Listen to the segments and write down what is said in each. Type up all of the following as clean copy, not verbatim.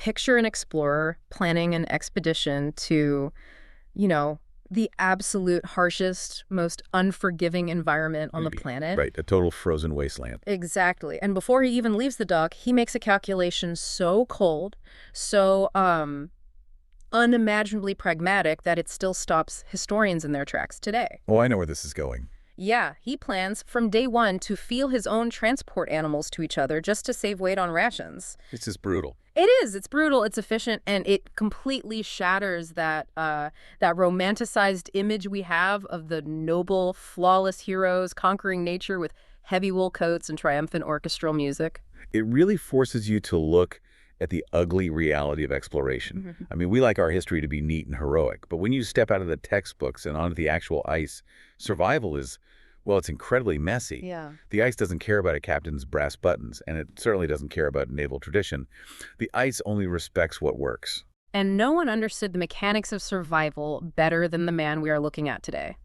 picture an explorer planning an expedition to, you know, the absolute harshest, most unforgiving environment on the planet. Right, a total frozen wasteland. Exactly. And before he even leaves the dock, he makes a calculation so cold, so unimaginably pragmatic that it still stops historians in their tracks today. Oh, I know where this is going. Yeah, he plans from day one to feel his own transport animals to each other just to save weight on rations. It's just brutal. It is. It's brutal. It's efficient, and it completely shatters that romanticized image we have of the noble, flawless heroes conquering nature with heavy wool coats and triumphant orchestral music. It really forces you to look at the ugly reality of exploration. I mean, we like our history to be neat and heroic, but when you step out of the textbooks and onto the actual ice, survival is, well, it's incredibly messy. Yeah. The ice doesn't care about a captain's brass buttons, and it certainly doesn't care about naval tradition. The ice only respects what works. And no one understood the mechanics of survival better than the man we are looking at today.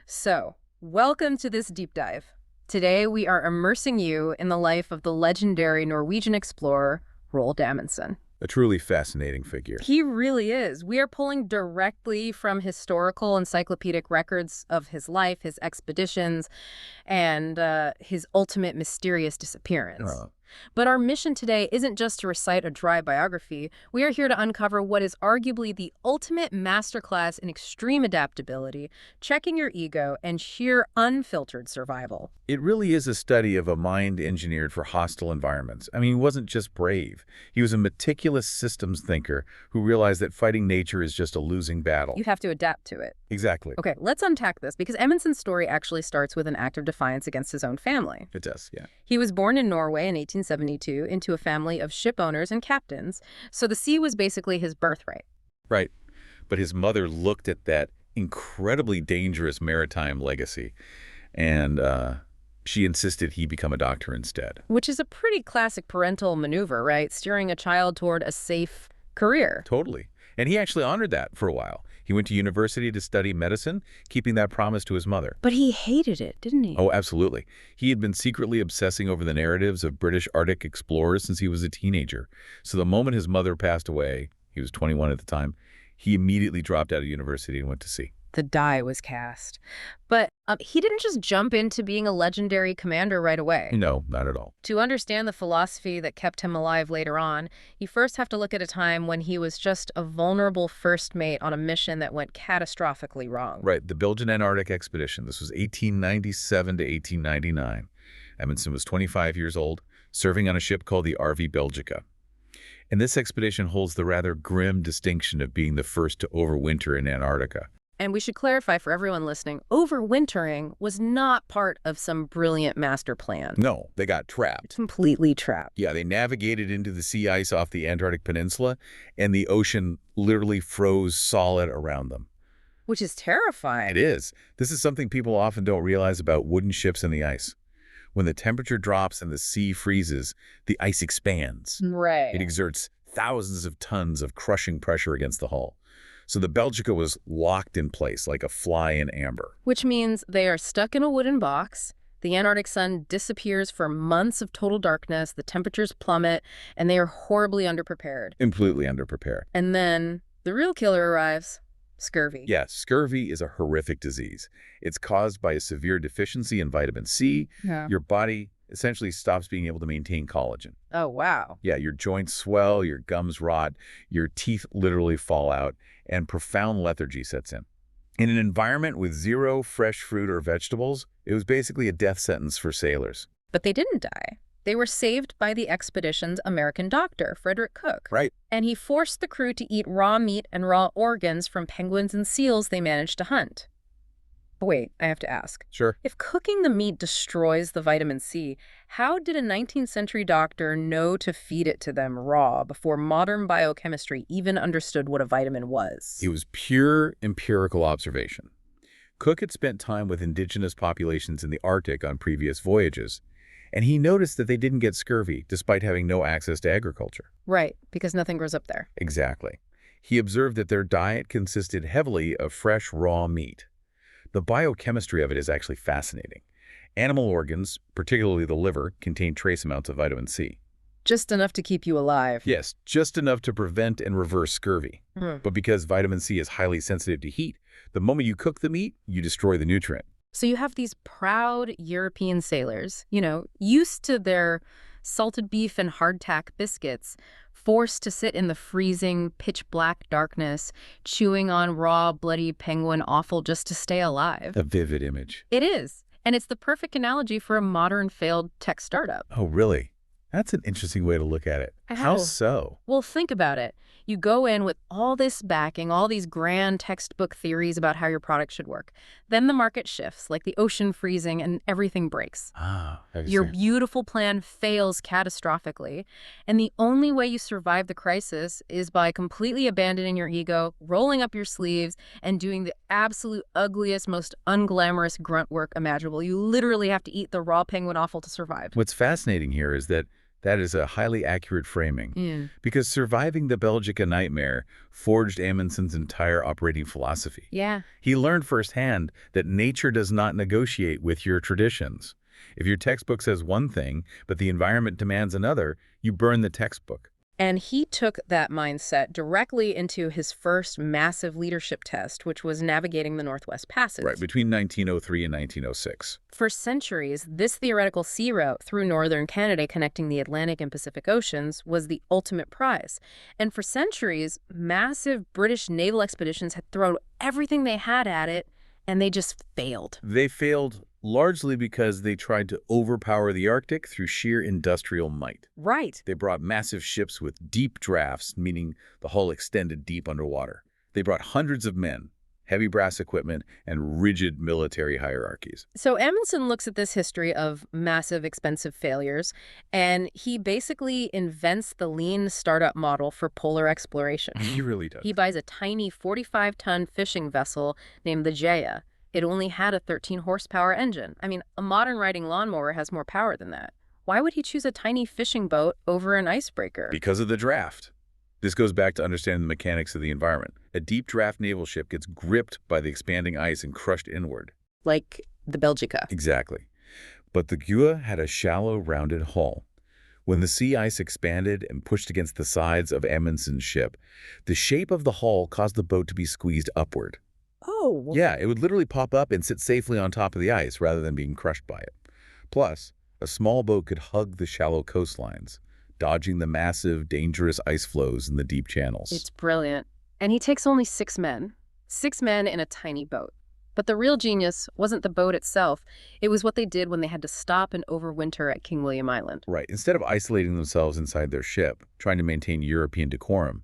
So, welcome to this deep dive. Today, we are immersing you in the life of the legendary Norwegian explorer, Roald Amundsen. A truly fascinating figure. He really is. We are pulling directly from historical encyclopedic records of his life, his expeditions, and his ultimate mysterious disappearance. But our mission today isn't just to recite a dry biography. We are here to uncover what is arguably the ultimate masterclass in extreme adaptability, checking your ego, and sheer unfiltered survival. It really is a study of a mind engineered for hostile environments. I mean, he wasn't just brave. He was a meticulous systems thinker who realized that fighting nature is just a losing battle. You have to adapt to it. Exactly. Okay, let's unpack this, because Amundsen's story actually starts with an act of defiance against his own family. It does, yeah. He was born in Norway in 1872 into a family of ship owners and captains, so the sea was basically his birthright. Right. But his mother looked at that incredibly dangerous maritime legacy, and she insisted he become a doctor instead. Which is a pretty classic parental maneuver, right? Steering a child toward a safe career. Totally. And he actually honored that for a while. He went to university to study medicine, keeping that promise to his mother. But he hated it, didn't he? Oh, absolutely. He had been secretly obsessing over the narratives of British Arctic explorers since he was a teenager. So the moment his mother passed away, he was 21 at the time, he immediately dropped out of university and went to sea. The die was cast. But he didn't just jump into being a legendary commander right away. No, not at all. To understand the philosophy that kept him alive later on, you first have to look at a time when he was just a vulnerable first mate on a mission that went catastrophically wrong. Right, the Belgian Antarctic expedition. This was 1897 to 1899. Amundsen was 25 years old, serving on a ship called the RV Belgica. And this expedition holds the rather grim distinction of being the first to overwinter in Antarctica. And we should clarify for everyone listening, overwintering was not part of some brilliant master plan. No, they got trapped. Completely trapped. Yeah, they navigated into the sea ice off the Antarctic Peninsula, and the ocean literally froze solid around them. Which is terrifying. It is. This is something people often don't realize about wooden ships in the ice. When the temperature drops and the sea freezes, the ice expands. Right. It exerts thousands of tons of crushing pressure against the hull. So the Belgica was locked in place like a fly in amber. Which means they are stuck in a wooden box, the Antarctic sun disappears for months of total darkness, the temperatures plummet, and they are horribly underprepared. Completely underprepared. And then the real killer arrives, scurvy. Yeah, scurvy is a horrific disease. It's caused by a severe deficiency in vitamin C. Yeah. Your body essentially stops being able to maintain collagen. Oh, wow. Yeah, your joints swell, your gums rot, your teeth literally fall out, and profound lethargy sets in. In an environment with zero fresh fruit or vegetables, it was basically a death sentence for sailors. But they didn't die. They were saved by the expedition's American doctor, Frederick Cook. Right. And he forced the crew to eat raw meat and raw organs from penguins and seals they managed to hunt. But wait, I have to ask. Sure. If cooking the meat destroys the vitamin C, how did a 19th century doctor know to feed it to them raw before modern biochemistry even understood what a vitamin was? It was pure empirical observation. Cook had spent time with indigenous populations in the Arctic on previous voyages, and he noticed that they didn't get scurvy despite having no access to agriculture. Right, because nothing grows up there. Exactly. He observed that their diet consisted heavily of fresh, raw meat. The biochemistry of it is actually fascinating. Animal organs, particularly the liver, contain trace amounts of vitamin C. Just enough to keep you alive. Yes, just enough to prevent and reverse scurvy. But because vitamin C is highly sensitive to heat, the moment you cook the meat, you destroy the nutrient. So you have these proud European sailors, used to their salted beef and hardtack biscuits, forced to sit in the freezing, pitch-black darkness, chewing on raw, bloody penguin offal just to stay alive. A vivid image. It is. And it's the perfect analogy for a modern failed tech startup. Oh, really? That's an interesting way to look at it. How so? Well, think about it. You go in with all this backing, all these grand textbook theories about how your product should work. Then the market shifts, like the ocean freezing, and everything breaks. Your beautiful plan fails catastrophically, and the only way you survive the crisis is by completely abandoning your ego, rolling up your sleeves, and doing the absolute ugliest, most unglamorous grunt work imaginable. You literally have to eat the raw penguin offal to survive. What's fascinating here is that is a highly accurate framing, because surviving the Belgica nightmare forged Amundsen's entire operating philosophy. Yeah. He learned firsthand that nature does not negotiate with your traditions. If your textbook says one thing, but the environment demands another, you burn the textbook. And he took that mindset directly into his first massive leadership test, which was navigating the Northwest Passage. Right, between 1903 and 1906. For centuries, this theoretical sea route through northern Canada connecting the Atlantic and Pacific Oceans was the ultimate prize. And for centuries, massive British naval expeditions had thrown everything they had at it, and they just failed. They failed largely because they tried to overpower the Arctic through sheer industrial might. Right. They brought massive ships with deep drafts, meaning the hull extended deep underwater. They brought hundreds of men, heavy brass equipment, and rigid military hierarchies. So Amundsen looks at this history of massive, expensive failures, and he basically invents the lean startup model for polar exploration. He really does. He buys a tiny 45-ton fishing vessel named the Jaya. It only had a 13-horsepower engine. I mean, a modern riding lawnmower has more power than that. Why would he choose a tiny fishing boat over an icebreaker? Because of the draft. This goes back to understanding the mechanics of the environment. A deep draft naval ship gets gripped by the expanding ice and crushed inward. Like the Belgica. Exactly. But the Gua had a shallow, rounded hull. When the sea ice expanded and pushed against the sides of Amundsen's ship, the shape of the hull caused the boat to be squeezed upward. Oh. Yeah, it would literally pop up and sit safely on top of the ice rather than being crushed by it. Plus, a small boat could hug the shallow coastlines, dodging the massive, dangerous ice flows in the deep channels. It's brilliant. And he takes only 6 men. 6 men in a tiny boat. But the real genius wasn't the boat itself. It was what they did when they had to stop and overwinter at King William Island. Right. Instead of isolating themselves inside their ship, trying to maintain European decorum,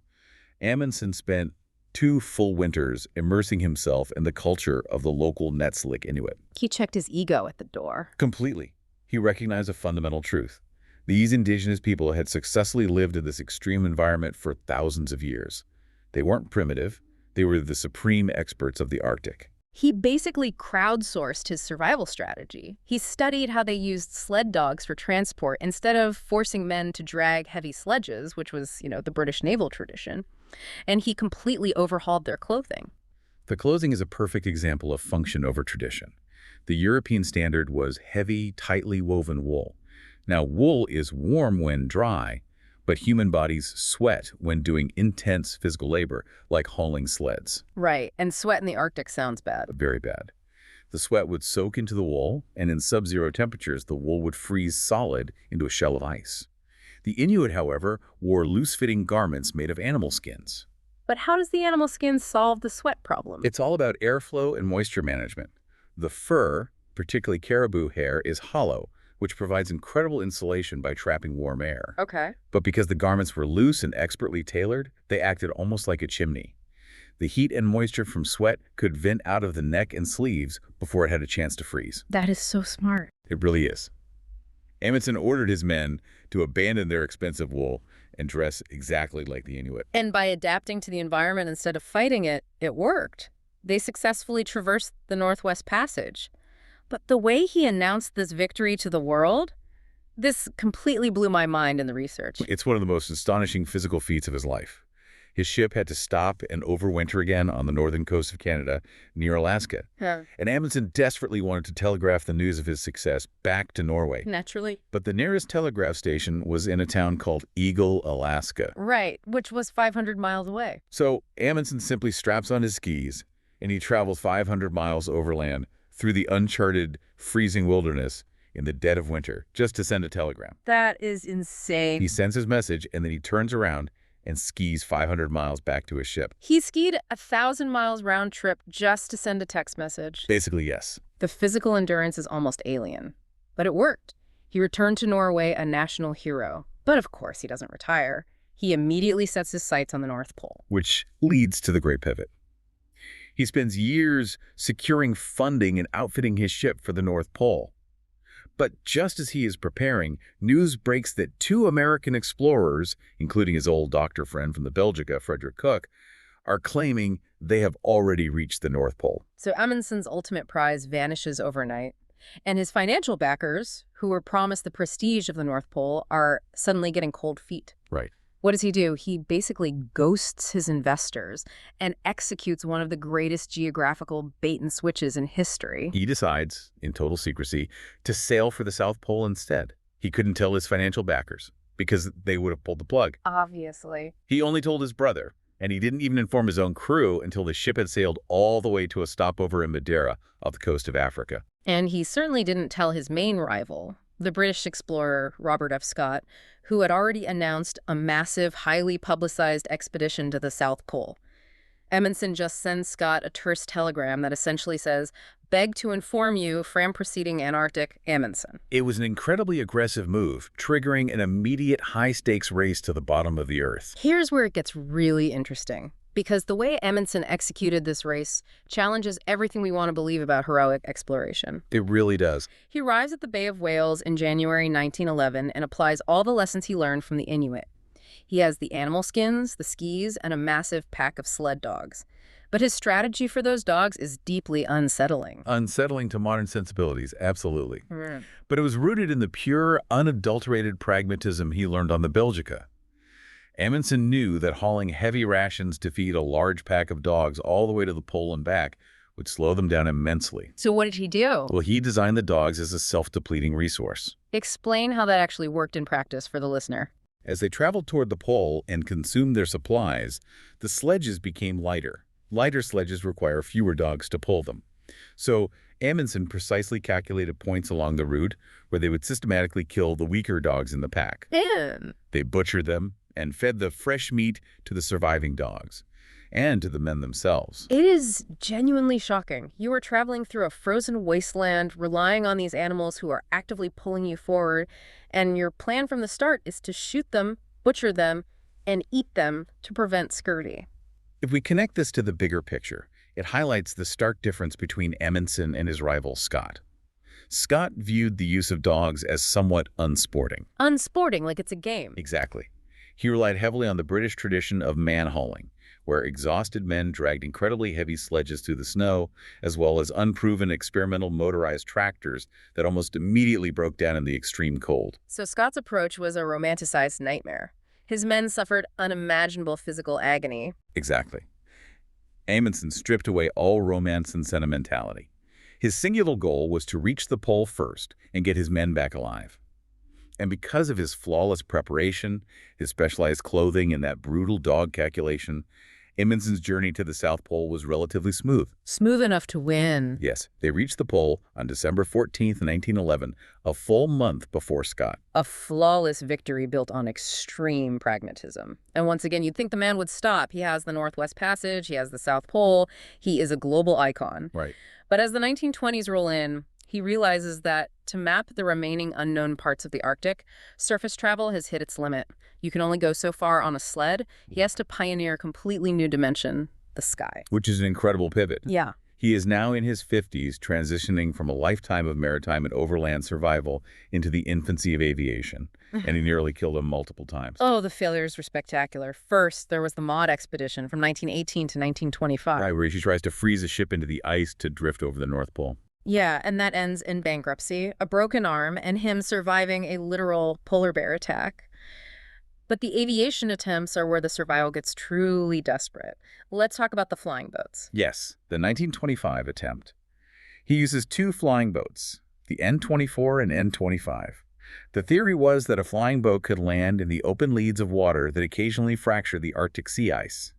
Amundsen spent 2 full winters immersing himself in the culture of the local Netsilik Inuit. He checked his ego at the door. Completely. He recognized a fundamental truth. These indigenous people had successfully lived in this extreme environment for thousands of years. They weren't primitive. They were the supreme experts of the Arctic. He basically crowdsourced his survival strategy. He studied how they used sled dogs for transport instead of forcing men to drag heavy sledges, which was, the British naval tradition. And he completely overhauled their clothing. The clothing is a perfect example of function over tradition. The European standard was heavy, tightly woven wool. Now, wool is warm when dry, but human bodies sweat when doing intense physical labor, like hauling sleds. Right, and sweat in the Arctic sounds bad. Very bad. The sweat would soak into the wool, and in sub-zero temperatures, the wool would freeze solid into a shell of ice. The Inuit, however, wore loose-fitting garments made of animal skins. But how does the animal skin solve the sweat problem? It's all about airflow and moisture management. The fur, particularly caribou hair, is hollow, which provides incredible insulation by trapping warm air. Okay. But because the garments were loose and expertly tailored, they acted almost like a chimney. The heat and moisture from sweat could vent out of the neck and sleeves before it had a chance to freeze. That is so smart. It really is. Amundsen ordered his men to abandon their expensive wool and dress exactly like the Inuit. And by adapting to the environment instead of fighting it, it worked. They successfully traversed the Northwest Passage. But the way he announced this victory to the world, this completely blew my mind in the research. It's one of the most astonishing physical feats of his life. His ship had to stop and overwinter again on the northern coast of Canada, near Alaska. Yeah. And Amundsen desperately wanted to telegraph the news of his success back to Norway. Naturally. But the nearest telegraph station was in a town called Eagle, Alaska. Right, which was 500 miles away. So Amundsen simply straps on his skis, and he travels 500 miles overland through the uncharted, freezing wilderness in the dead of winter, just to send a telegram. That is insane. He sends his message, and then he turns around and skis 500 miles back to his ship. He skied 1,000 miles round trip just to send a text message. Basically, yes. The physical endurance is almost alien. But it worked. He returned to Norway a national hero. But of course, he doesn't retire. He immediately sets his sights on the North Pole. Which leads to the Great Pivot. He spends years securing funding and outfitting his ship for the North Pole. But just as he is preparing, news breaks that 2 American explorers, including his old doctor friend from the Belgica, Frederick Cook, are claiming they have already reached the North Pole. So Amundsen's ultimate prize vanishes overnight, and his financial backers, who were promised the prestige of the North Pole, are suddenly getting cold feet. Right. What does he do? He basically ghosts his investors and executes one of the greatest geographical bait and switches in history. He decides, in total secrecy, to sail for the South Pole instead. He couldn't tell his financial backers, because they would have pulled the plug. Obviously. He only told his brother, and he didn't even inform his own crew until the ship had sailed all the way to a stopover in Madeira off the coast of Africa. And he certainly didn't tell his main rival, the British explorer Robert F. Scott, who had already announced a massive, highly publicized expedition to the South Pole. Amundsen just sends Scott a terse telegram that essentially says, "Beg to inform you, from proceeding Antarctic, Amundsen." It was an incredibly aggressive move, triggering an immediate high-stakes race to the bottom of the Earth. Here's where it gets really interesting, because the way Amundsen executed this race challenges everything we want to believe about heroic exploration. It really does. He arrives at the Bay of Whales in January 1911 and applies all the lessons he learned from the Inuit. He has the animal skins, the skis, and a massive pack of sled dogs. But his strategy for those dogs is deeply unsettling. Unsettling to modern sensibilities, absolutely. Mm. But it was rooted in the pure, unadulterated pragmatism he learned on the Belgica. Amundsen knew that hauling heavy rations to feed a large pack of dogs all the way to the pole and back would slow them down immensely. So what did he do? Well, he designed the dogs as a self-depleting resource. Explain how that actually worked in practice for the listener. As they traveled toward the pole and consumed their supplies, the sledges became lighter. Lighter sledges require fewer dogs to pull them. So Amundsen precisely calculated points along the route where they would systematically kill the weaker dogs in the pack. They butchered them and fed the fresh meat to the surviving dogs and to the men themselves. It is genuinely shocking. You are traveling through a frozen wasteland, relying on these animals who are actively pulling you forward, and your plan from the start is to shoot them, butcher them, and eat them to prevent scurvy. If we connect this to the bigger picture, it highlights the stark difference between Amundsen and his rival Scott. Scott viewed the use of dogs as somewhat unsporting. Unsporting, like it's a game. Exactly. He relied heavily on the British tradition of man-hauling, where exhausted men dragged incredibly heavy sledges through the snow, as well as unproven experimental motorized tractors that almost immediately broke down in the extreme cold. So Scott's approach was a romanticized nightmare. His men suffered unimaginable physical agony. Exactly. Amundsen stripped away all romance and sentimentality. His singular goal was to reach the pole first and get his men back alive. And because of his flawless preparation, his specialized clothing, and that brutal dog calculation, Amundsen's journey to the South Pole was relatively smooth. Smooth enough to win. Yes, they reached the pole on December 14th, 1911, a full month before Scott. A flawless victory built on extreme pragmatism. And once again, you'd think the man would stop. He has the Northwest Passage, he has the South Pole, he is a global icon. Right. But as the 1920s roll in, he realizes that to map the remaining unknown parts of the Arctic, surface travel has hit its limit. You can only go so far on a sled. He has to pioneer a completely new dimension, the sky. Which is an incredible pivot. Yeah. He is now in his 50s, transitioning from a lifetime of maritime and overland survival into the infancy of aviation, and he nearly killed him multiple times. Oh, the failures were spectacular. First, there was the Maud expedition from 1918 to 1925. Right, where she tries to freeze a ship into the ice to drift over the North Pole. Yeah, and that ends in bankruptcy, a broken arm, and him surviving a literal polar bear attack. But the aviation attempts are where the survival gets truly desperate. Let's talk about the flying boats. Yes, the 1925 attempt. He uses two flying boats, the N-24 and N-25. The theory was that a flying boat could land in the open leads of water that occasionally fracture the Arctic sea ice.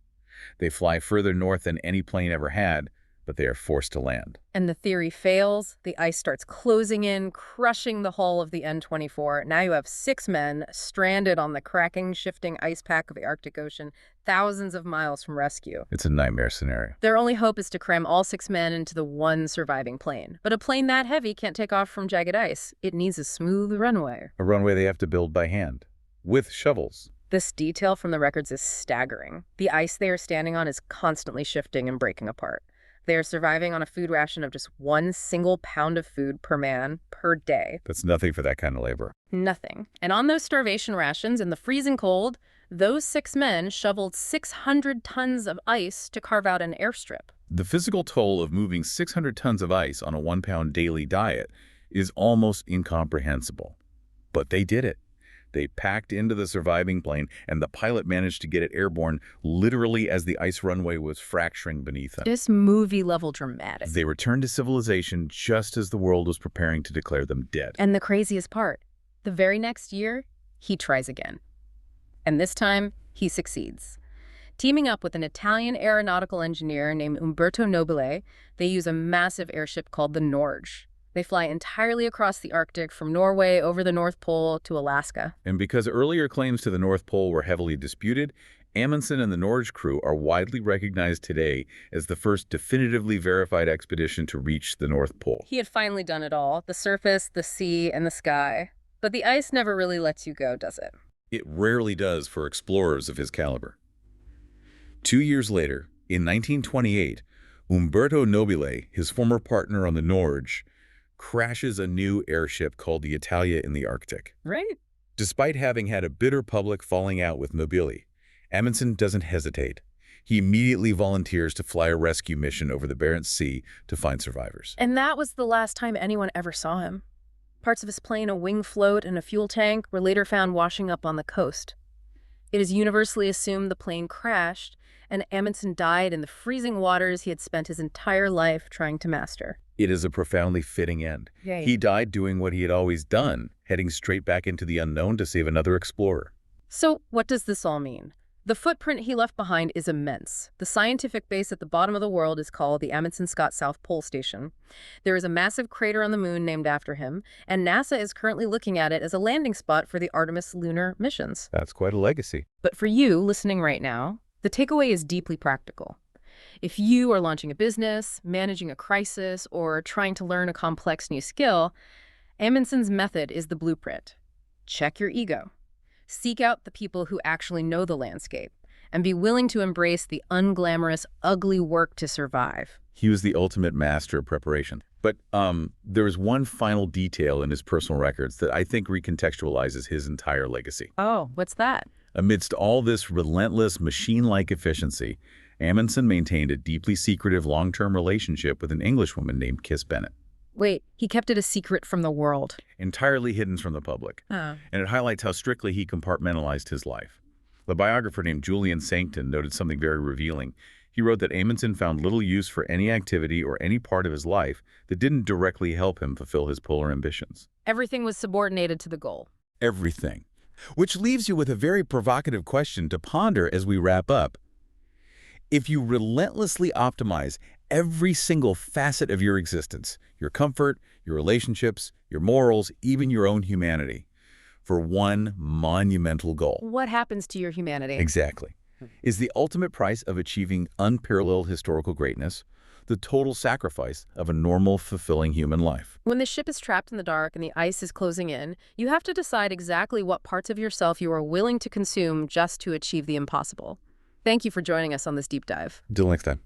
They fly further north than any plane ever had, but they are forced to land. And the theory fails. The ice starts closing in, crushing the hull of the N-24. Now you have 6 men stranded on the cracking, shifting ice pack of the Arctic Ocean, thousands of miles from rescue. It's a nightmare scenario. Their only hope is to cram all 6 men into the one surviving plane. But a plane that heavy can't take off from jagged ice. It needs a smooth runway. A runway they have to build by hand, with shovels. This detail from the records is staggering. The ice they are standing on is constantly shifting and breaking apart. They are surviving on a food ration of just 1 single pound of food per man per day. That's nothing for that kind of labor. Nothing. And on those starvation rations in the freezing cold, those 6 men shoveled 600 tons of ice to carve out an airstrip. The physical toll of moving 600 tons of ice on a 1-pound daily diet is almost incomprehensible. But they did it. They packed into the surviving plane, and the pilot managed to get it airborne literally as the ice runway was fracturing beneath them. Just movie-level dramatic. They returned to civilization just as the world was preparing to declare them dead. And the craziest part, the very next year, he tries again. And this time, he succeeds. Teaming up with an Italian aeronautical engineer named Umberto Nobile, they use a massive airship called the Norge. They fly entirely across the Arctic from Norway over the North Pole to Alaska. And because earlier claims to the North Pole were heavily disputed, Amundsen and the Norge crew are widely recognized today as the first definitively verified expedition to reach the North Pole. He had finally done it all, the surface, the sea, and the sky. But the ice never really lets you go, does it? It rarely does for explorers of his caliber. 2 years later, in 1928, Umberto Nobile, his former partner on the Norge, crashes a new airship called the Italia in the Arctic. Right. Despite having had a bitter public falling out with Nobile, Amundsen doesn't hesitate. He immediately volunteers to fly a rescue mission over the Barents Sea to find survivors. And that was the last time anyone ever saw him. Parts of his plane, a wing float, and a fuel tank were later found washing up on the coast. It is universally assumed the plane crashed, and Amundsen died in the freezing waters he had spent his entire life trying to master. It is a profoundly fitting end. Right. He died doing what he had always done, heading straight back into the unknown to save another explorer. So what does this all mean? The footprint he left behind is immense. The scientific base at the bottom of the world is called the Amundsen Scott South Pole Station. There is a massive crater on the moon named after him, and NASA is currently looking at it as a landing spot for the Artemis lunar missions. That's quite a legacy. But for you listening right now, the takeaway is deeply practical. If you are launching a business, managing a crisis, or trying to learn a complex new skill, Amundsen's method is the blueprint. Check your ego. Seek out the people who actually know the landscape, and be willing to embrace the unglamorous, ugly work to survive. He was the ultimate master of preparation. But there is one final detail in his personal records that I think recontextualizes his entire legacy. Oh, what's that? Amidst all this relentless, machine-like efficiency, Amundsen maintained a deeply secretive long-term relationship with an Englishwoman named Kiss Bennett. Wait, he kept it a secret from the world. Entirely hidden from the public. Oh. And it highlights how strictly he compartmentalized his life. The biographer named Julian Sancton noted something very revealing. He wrote that Amundsen found little use for any activity or any part of his life that didn't directly help him fulfill his polar ambitions. Everything was subordinated to the goal. Everything. Which leaves you with a very provocative question to ponder as we wrap up. If you relentlessly optimize every single facet of your existence, your comfort, your relationships, your morals, even your own humanity, for one monumental goal. What happens to your humanity? Exactly. Is the ultimate price of achieving unparalleled historical greatness the total sacrifice of a normal, fulfilling human life? When the ship is trapped in the dark and the ice is closing in, you have to decide exactly what parts of yourself you are willing to consume just to achieve the impossible. Thank you for joining us on this deep dive. Until next time.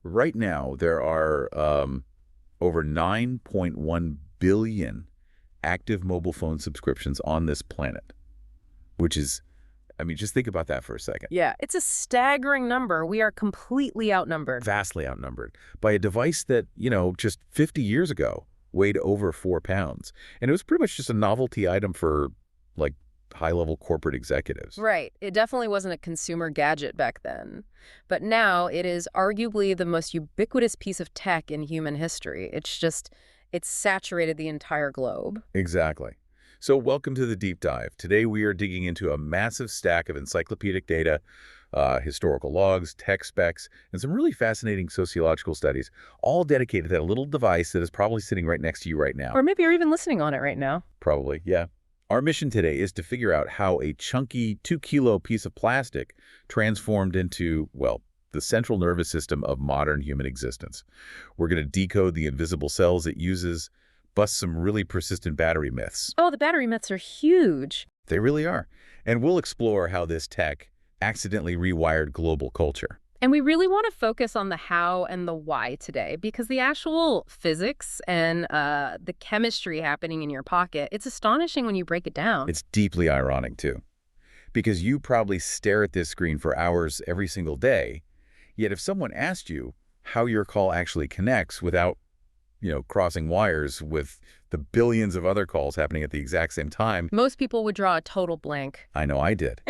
Right now, there are over 9.1 billion active mobile phone subscriptions on this planet, which is, I mean, just think about that for a second. Yeah, it's a staggering number. We are completely outnumbered. Vastly outnumbered by a device that, just 50 years ago weighed over 4 pounds. And it was pretty much just a novelty item for, like, high-level corporate executives. Right. It definitely wasn't a consumer gadget back then. But now it is arguably the most ubiquitous piece of tech in human history. It's saturated the entire globe. Exactly. So welcome to the deep dive. Today we are digging into a massive stack of encyclopedic data, historical logs, tech specs, and some really fascinating sociological studies, all dedicated to that little device that is probably sitting right next to you right now. Or maybe you're even listening on it right now. Probably, yeah. Our mission today is to figure out how a chunky 2-kilo piece of plastic transformed into, well, the central nervous system of modern human existence. We're going to decode the invisible cells it uses, bust some really persistent battery myths. Oh, the battery myths are huge. They really are. And we'll explore how this tech accidentally rewired global culture. And we really want to focus on the how and the why today, because the actual physics and the chemistry happening in your pocket, it's astonishing when you break it down. It's deeply ironic, too, because you probably stare at this screen for hours every single day, yet if someone asked you how your call actually connects without, crossing wires with the billions of other calls happening at the exact same time, most people would draw a total blank. I know I did.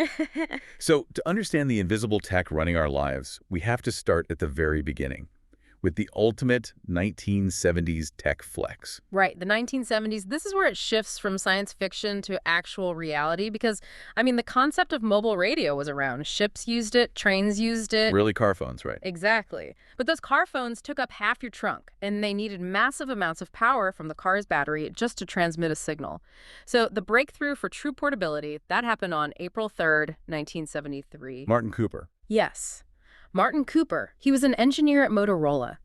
So to understand the invisible tech running our lives, we have to start at the very beginning with the ultimate 1970s tech flex. Right, the 1970s, this is where it shifts from science fiction to actual reality because, the concept of mobile radio was around. Ships used it, trains used it. Really car phones, right? Exactly. But those car phones took up half your trunk, and they needed massive amounts of power from the car's battery just to transmit a signal. So the breakthrough for true portability, that happened on April 3rd, 1973. Martin Cooper. Yes. Martin Cooper, he was an engineer at Motorola,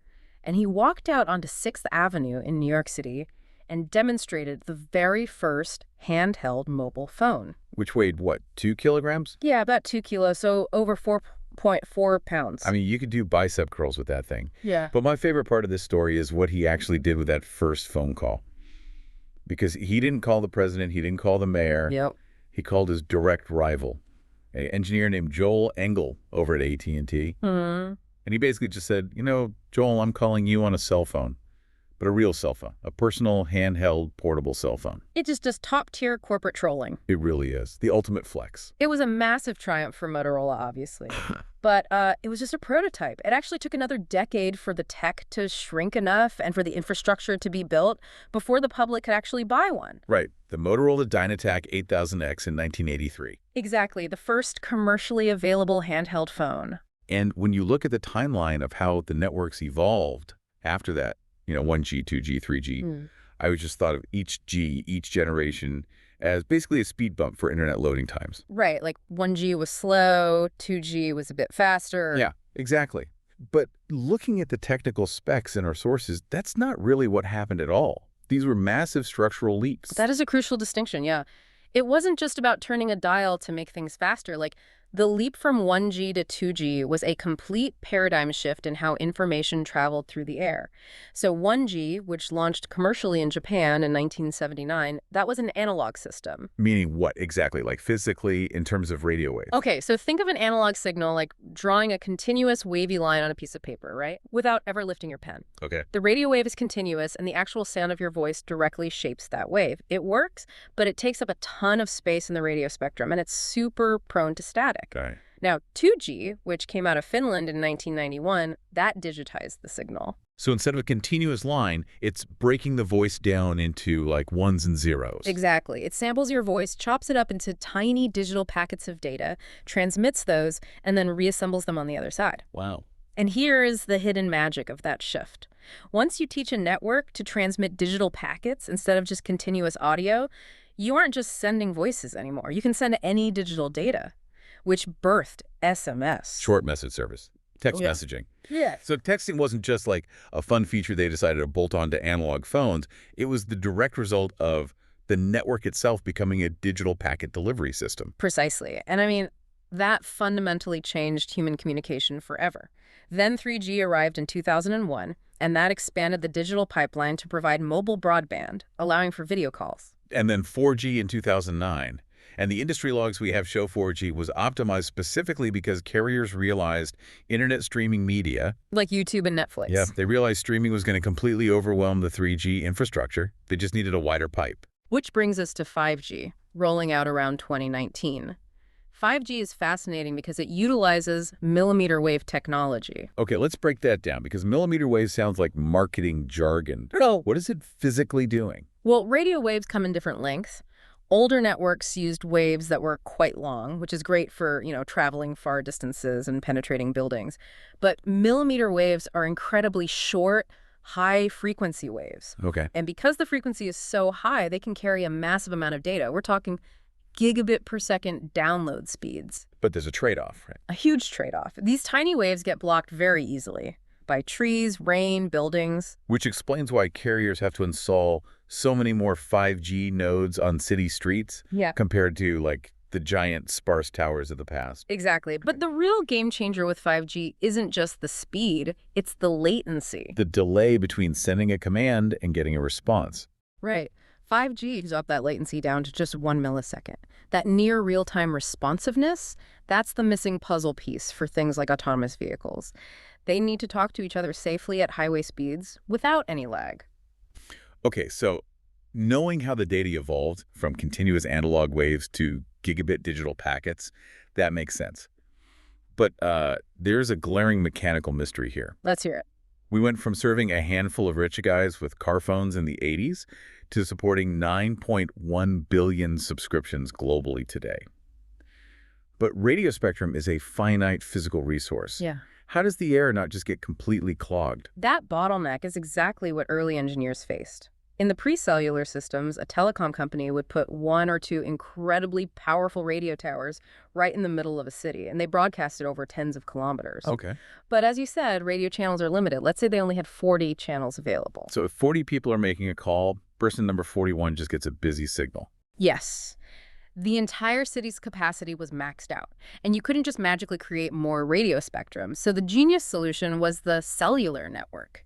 and he walked out onto 6th Avenue in New York City and demonstrated the very first handheld mobile phone. Which weighed, what, 2 kilograms? Yeah, about 2 kilos, so over 4.4 pounds. You could do bicep curls with that thing. Yeah. But my favorite part of this story is what he actually did with that first phone call. Because he didn't call the president, he didn't call the mayor. Yep. He called his direct rival, an engineer named Joel Engel over at AT&T. Mm-hmm. And he basically just said, Joel, I'm calling you on a cell phone, but a real cell phone, a personal, handheld, portable cell phone. It just does top-tier corporate trolling. It really is. The ultimate flex. It was a massive triumph for Motorola, obviously. But it was just a prototype. It actually took another decade for the tech to shrink enough and for the infrastructure to be built before the public could actually buy one. Right. The Motorola Dynatac 8000X in 1983. Exactly. The first commercially available handheld phone. And when you look at the timeline of how the networks evolved after that, 1G, 2G, 3G, I just thought of each G, each generation, as basically a speed bump for internet loading times. Right, like 1G was slow, 2G was a bit faster. Yeah, exactly. But looking at the technical specs in our sources, that's not really what happened at all. These were massive structural leaps. That is a crucial distinction, yeah. It wasn't just about turning a dial to make things faster. Like, the leap from 1G to 2G was a complete paradigm shift in how information traveled through the air. So 1G, which launched commercially in Japan in 1979, that was an analog system. Meaning what exactly? Like physically in terms of radio waves? Okay, so think of an analog signal like drawing a continuous wavy line on a piece of paper, right? Without ever lifting your pen. Okay. The radio wave is continuous, and the actual sound of your voice directly shapes that wave. It works, but it takes up a ton of space in the radio spectrum, and it's super prone to static. Okay. Now, 2G, which came out of Finland in 1991, that digitized the signal. So instead of a continuous line, it's breaking the voice down into like ones and zeros. Exactly. It samples your voice, chops it up into tiny digital packets of data, transmits those, and then reassembles them on the other side. Wow. And here is the hidden magic of that shift. Once you teach a network to transmit digital packets instead of just continuous audio, you aren't just sending voices anymore. You can send any digital data, which birthed SMS. Short message service. Text messaging. Yeah. So texting wasn't just like a fun feature they decided to bolt onto analog phones. It was the direct result of the network itself becoming a digital packet delivery system. Precisely. And that fundamentally changed human communication forever. Then 3G arrived in 2001, and that expanded the digital pipeline to provide mobile broadband, allowing for video calls. And then 4G in 2009. And the industry logs we have show 4G was optimized specifically because carriers realized internet streaming media. Like YouTube and Netflix. Yeah, they realized streaming was going to completely overwhelm the 3G infrastructure. They just needed a wider pipe. Which brings us to 5G, rolling out around 2019. 5G is fascinating because it utilizes millimeter wave technology. Okay, let's break that down because millimeter wave sounds like marketing jargon. No. What is it physically doing? Well, radio waves come in different lengths. Older networks used waves that were quite long, which is great for, traveling far distances and penetrating buildings. But millimeter waves are incredibly short, high-frequency waves. Okay. And because the frequency is so high, they can carry a massive amount of data. We're talking gigabit per second download speeds. But there's a trade-off, right? A huge trade-off. These tiny waves get blocked very easily by trees, rain, buildings. Which explains why carriers have to install so many more 5G nodes on city streets compared to, the giant sparse towers of the past. Exactly. But the real game changer with 5G isn't just the speed, it's the latency. The delay between sending a command and getting a response. Right. 5G dropped that latency down to just 1 millisecond. That near real-time responsiveness, that's the missing puzzle piece for things like autonomous vehicles. They need to talk to each other safely at highway speeds without any lag. Okay, so knowing how the data evolved from continuous analog waves to gigabit digital packets, that makes sense. But there's a glaring mechanical mystery here. Let's hear it. We went from serving a handful of rich guys with car phones in the 80s to supporting 9.1 billion subscriptions globally today. But radio spectrum is a finite physical resource. Yeah. How does the air not just get completely clogged? That bottleneck is exactly what early engineers faced. In the pre-cellular systems, a telecom company would put 1 or 2 incredibly powerful radio towers right in the middle of a city, and they broadcasted over tens of kilometers. Okay. But as you said, radio channels are limited. Let's say they only had 40 channels available. So if 40 people are making a call, person number 41 just gets a busy signal. Yes. The entire city's capacity was maxed out, and you couldn't just magically create more radio spectrum. So the genius solution was the cellular network,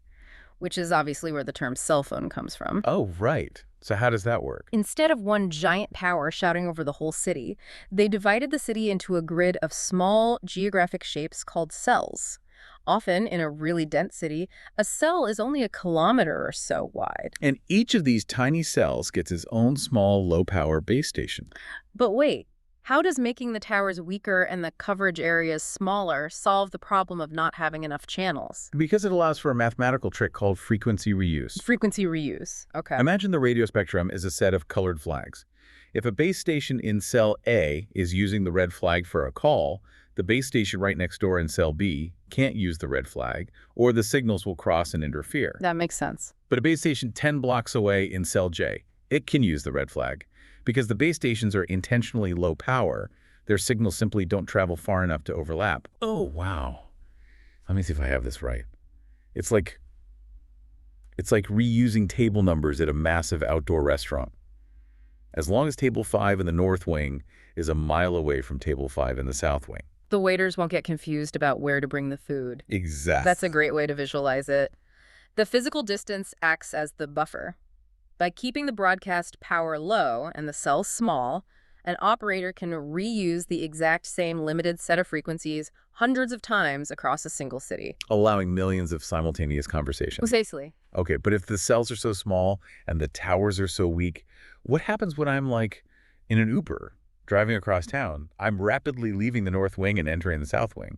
which is obviously where the term cell phone comes from. Oh, right. So how does that work? Instead of one giant tower shouting over the whole city, they divided the city into a grid of small geographic shapes called cells. Often, in a really dense city, a cell is only a kilometer or so wide. And each of these tiny cells gets its own small, low-power base station. But wait, how does making the towers weaker and the coverage areas smaller solve the problem of not having enough channels? Because it allows for a mathematical trick called frequency reuse. Frequency reuse. Okay. Imagine the radio spectrum is a set of colored flags. If a base station in cell A is using the red flag for a call, the base station right next door in cell B can't use the red flag, or the signals will cross and interfere. That makes sense. But a base station 10 blocks away in cell J, it can use the red flag. Because the base stations are intentionally low power, their signals simply don't travel far enough to overlap. Oh, wow. Let me see if I have this right. It's like reusing table numbers at a massive outdoor restaurant. As long as table 5 in the north wing is a mile away from table 5 in the south wing. The waiters won't get confused about where to bring the food. Exactly. That's a great way to visualize it. The physical distance acts as the buffer. By keeping the broadcast power low and the cells small, an operator can reuse the exact same limited set of frequencies hundreds of times across a single city. Allowing millions of simultaneous conversations. Precisely. Okay, but if the cells are so small and the towers are so weak, what happens when I'm in an Uber driving across town? I'm rapidly leaving the north wing and entering the south wing.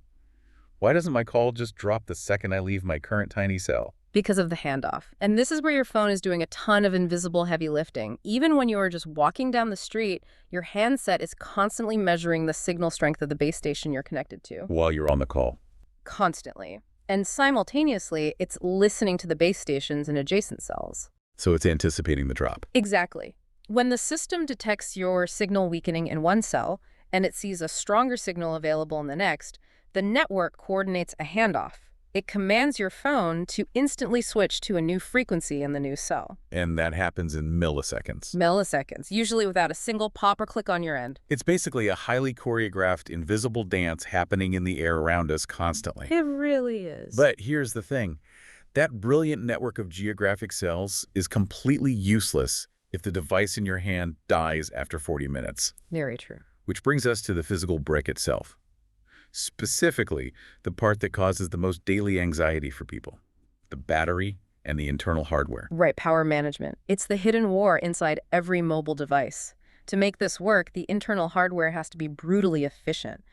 Why doesn't my call just drop the second I leave my current tiny cell? Because of the handoff. And this is where your phone is doing a ton of invisible heavy lifting. Even when you are just walking down the street, your handset is constantly measuring the signal strength of the base station you're connected to. While you're on the call. Constantly. And simultaneously, it's listening to the base stations in adjacent cells. So it's anticipating the drop. Exactly. When the system detects your signal weakening in one cell, and it sees a stronger signal available in the next, the network coordinates a handoff. It commands your phone to instantly switch to a new frequency in the new cell. And that happens in milliseconds. Milliseconds, usually without a single pop or click on your end. It's basically a highly choreographed, invisible dance happening in the air around us constantly. It really is. But here's the thing. That brilliant network of geographic cells is completely useless if the device in your hand dies after 40 minutes. Very true. Which brings us to the physical brick itself. Specifically, the part that causes the most daily anxiety for people, the battery and the internal hardware. Right, power management. It's the hidden war inside every mobile device. To make this work, the internal hardware has to be brutally efficient.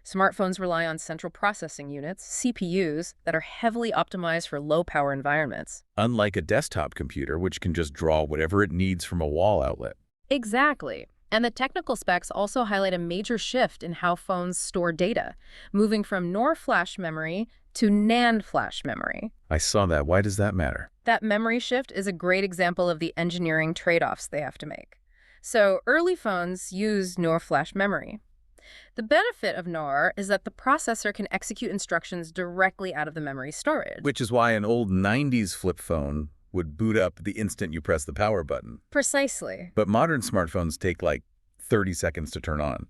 Smartphones rely on central processing units, CPUs, that are heavily optimized for low-power environments. Unlike a desktop computer, which can just draw whatever it needs from a wall outlet. Exactly. And the technical specs also highlight a major shift in how phones store data, moving from NOR flash memory to NAND flash memory. I saw that. Why does that matter? That memory shift is a great example of the engineering trade-offs they have to make. So early phones use NOR flash memory. The benefit of NOR is that the processor can execute instructions directly out of the memory storage. Which is why an old 90s flip phone would boot up the instant you press the power button. Precisely. But modern smartphones take like 30 seconds to turn on.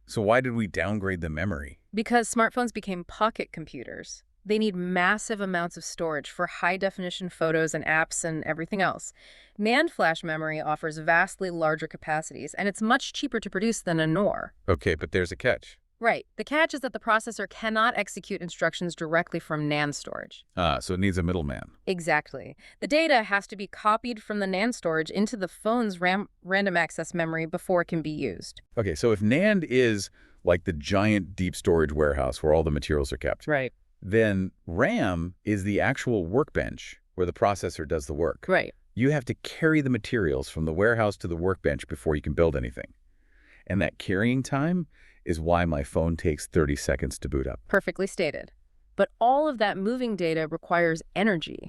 So why did we downgrade the memory? Because smartphones became pocket computers. They need massive amounts of storage for high-definition photos and apps and everything else. NAND flash memory offers vastly larger capacities, and it's much cheaper to produce than a NOR. Okay, but there's a catch. Right. The catch is that the processor cannot execute instructions directly from NAND storage. So it needs a middleman. Exactly. The data has to be copied from the NAND storage into the phone's random access memory before it can be used. Okay, so if NAND is like the giant deep storage warehouse where all the materials are kept, Right. then RAM is the actual workbench where the processor does the work. Right. You have to carry the materials from the warehouse to the workbench before you can build anything. And that carrying time is why my phone takes 30 seconds to boot up. Perfectly stated. But all of that moving data requires energy.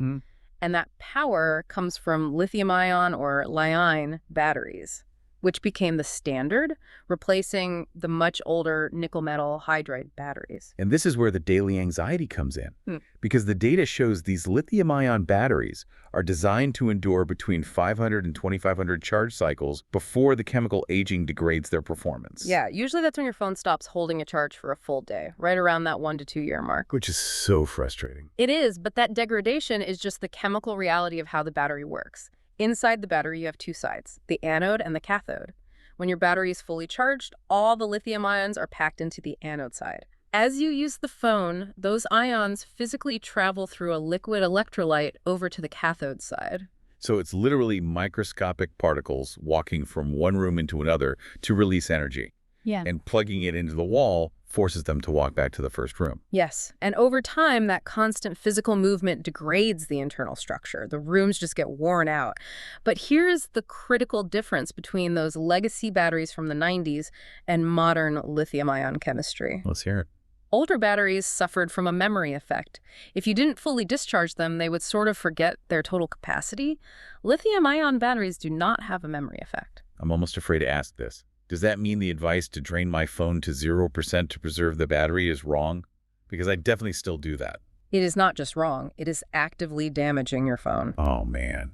And that power comes from lithium-ion or Li-ion batteries, which became the standard, replacing the much older nickel-metal hydride batteries. And this is where the daily anxiety comes in, because the data shows these lithium-ion batteries are designed to endure between 500 and 2,500 charge cycles before the chemical aging degrades their performance. Yeah, usually that's when your phone stops holding a charge for a full day, right around that 1 to 2 year mark. Which is so frustrating. It is, but that degradation is just the chemical reality of how the battery works. Inside the battery, you have two sides, the anode and the cathode. When your battery is fully charged, all the lithium ions are packed into the anode side. As you use the phone, those ions physically travel through a liquid electrolyte over to the cathode side. So it's literally microscopic particles walking from one room into another to release energy. Yeah. And plugging it into the wall forces them to walk back to the first room. Yes, and over time, that constant physical movement degrades the internal structure. The rooms just get worn out. But here's the critical difference between those legacy batteries from the 90s and modern lithium-ion chemistry. Let's hear it. Older batteries suffered from a memory effect. If you didn't fully discharge them, they would sort of forget their total capacity. Lithium-ion batteries do not have a memory effect. I'm almost afraid to ask this. Does that mean the advice to drain my phone to 0% to preserve the battery is wrong? Because I definitely still do that. It is not just wrong. It is actively damaging your phone. Oh, man.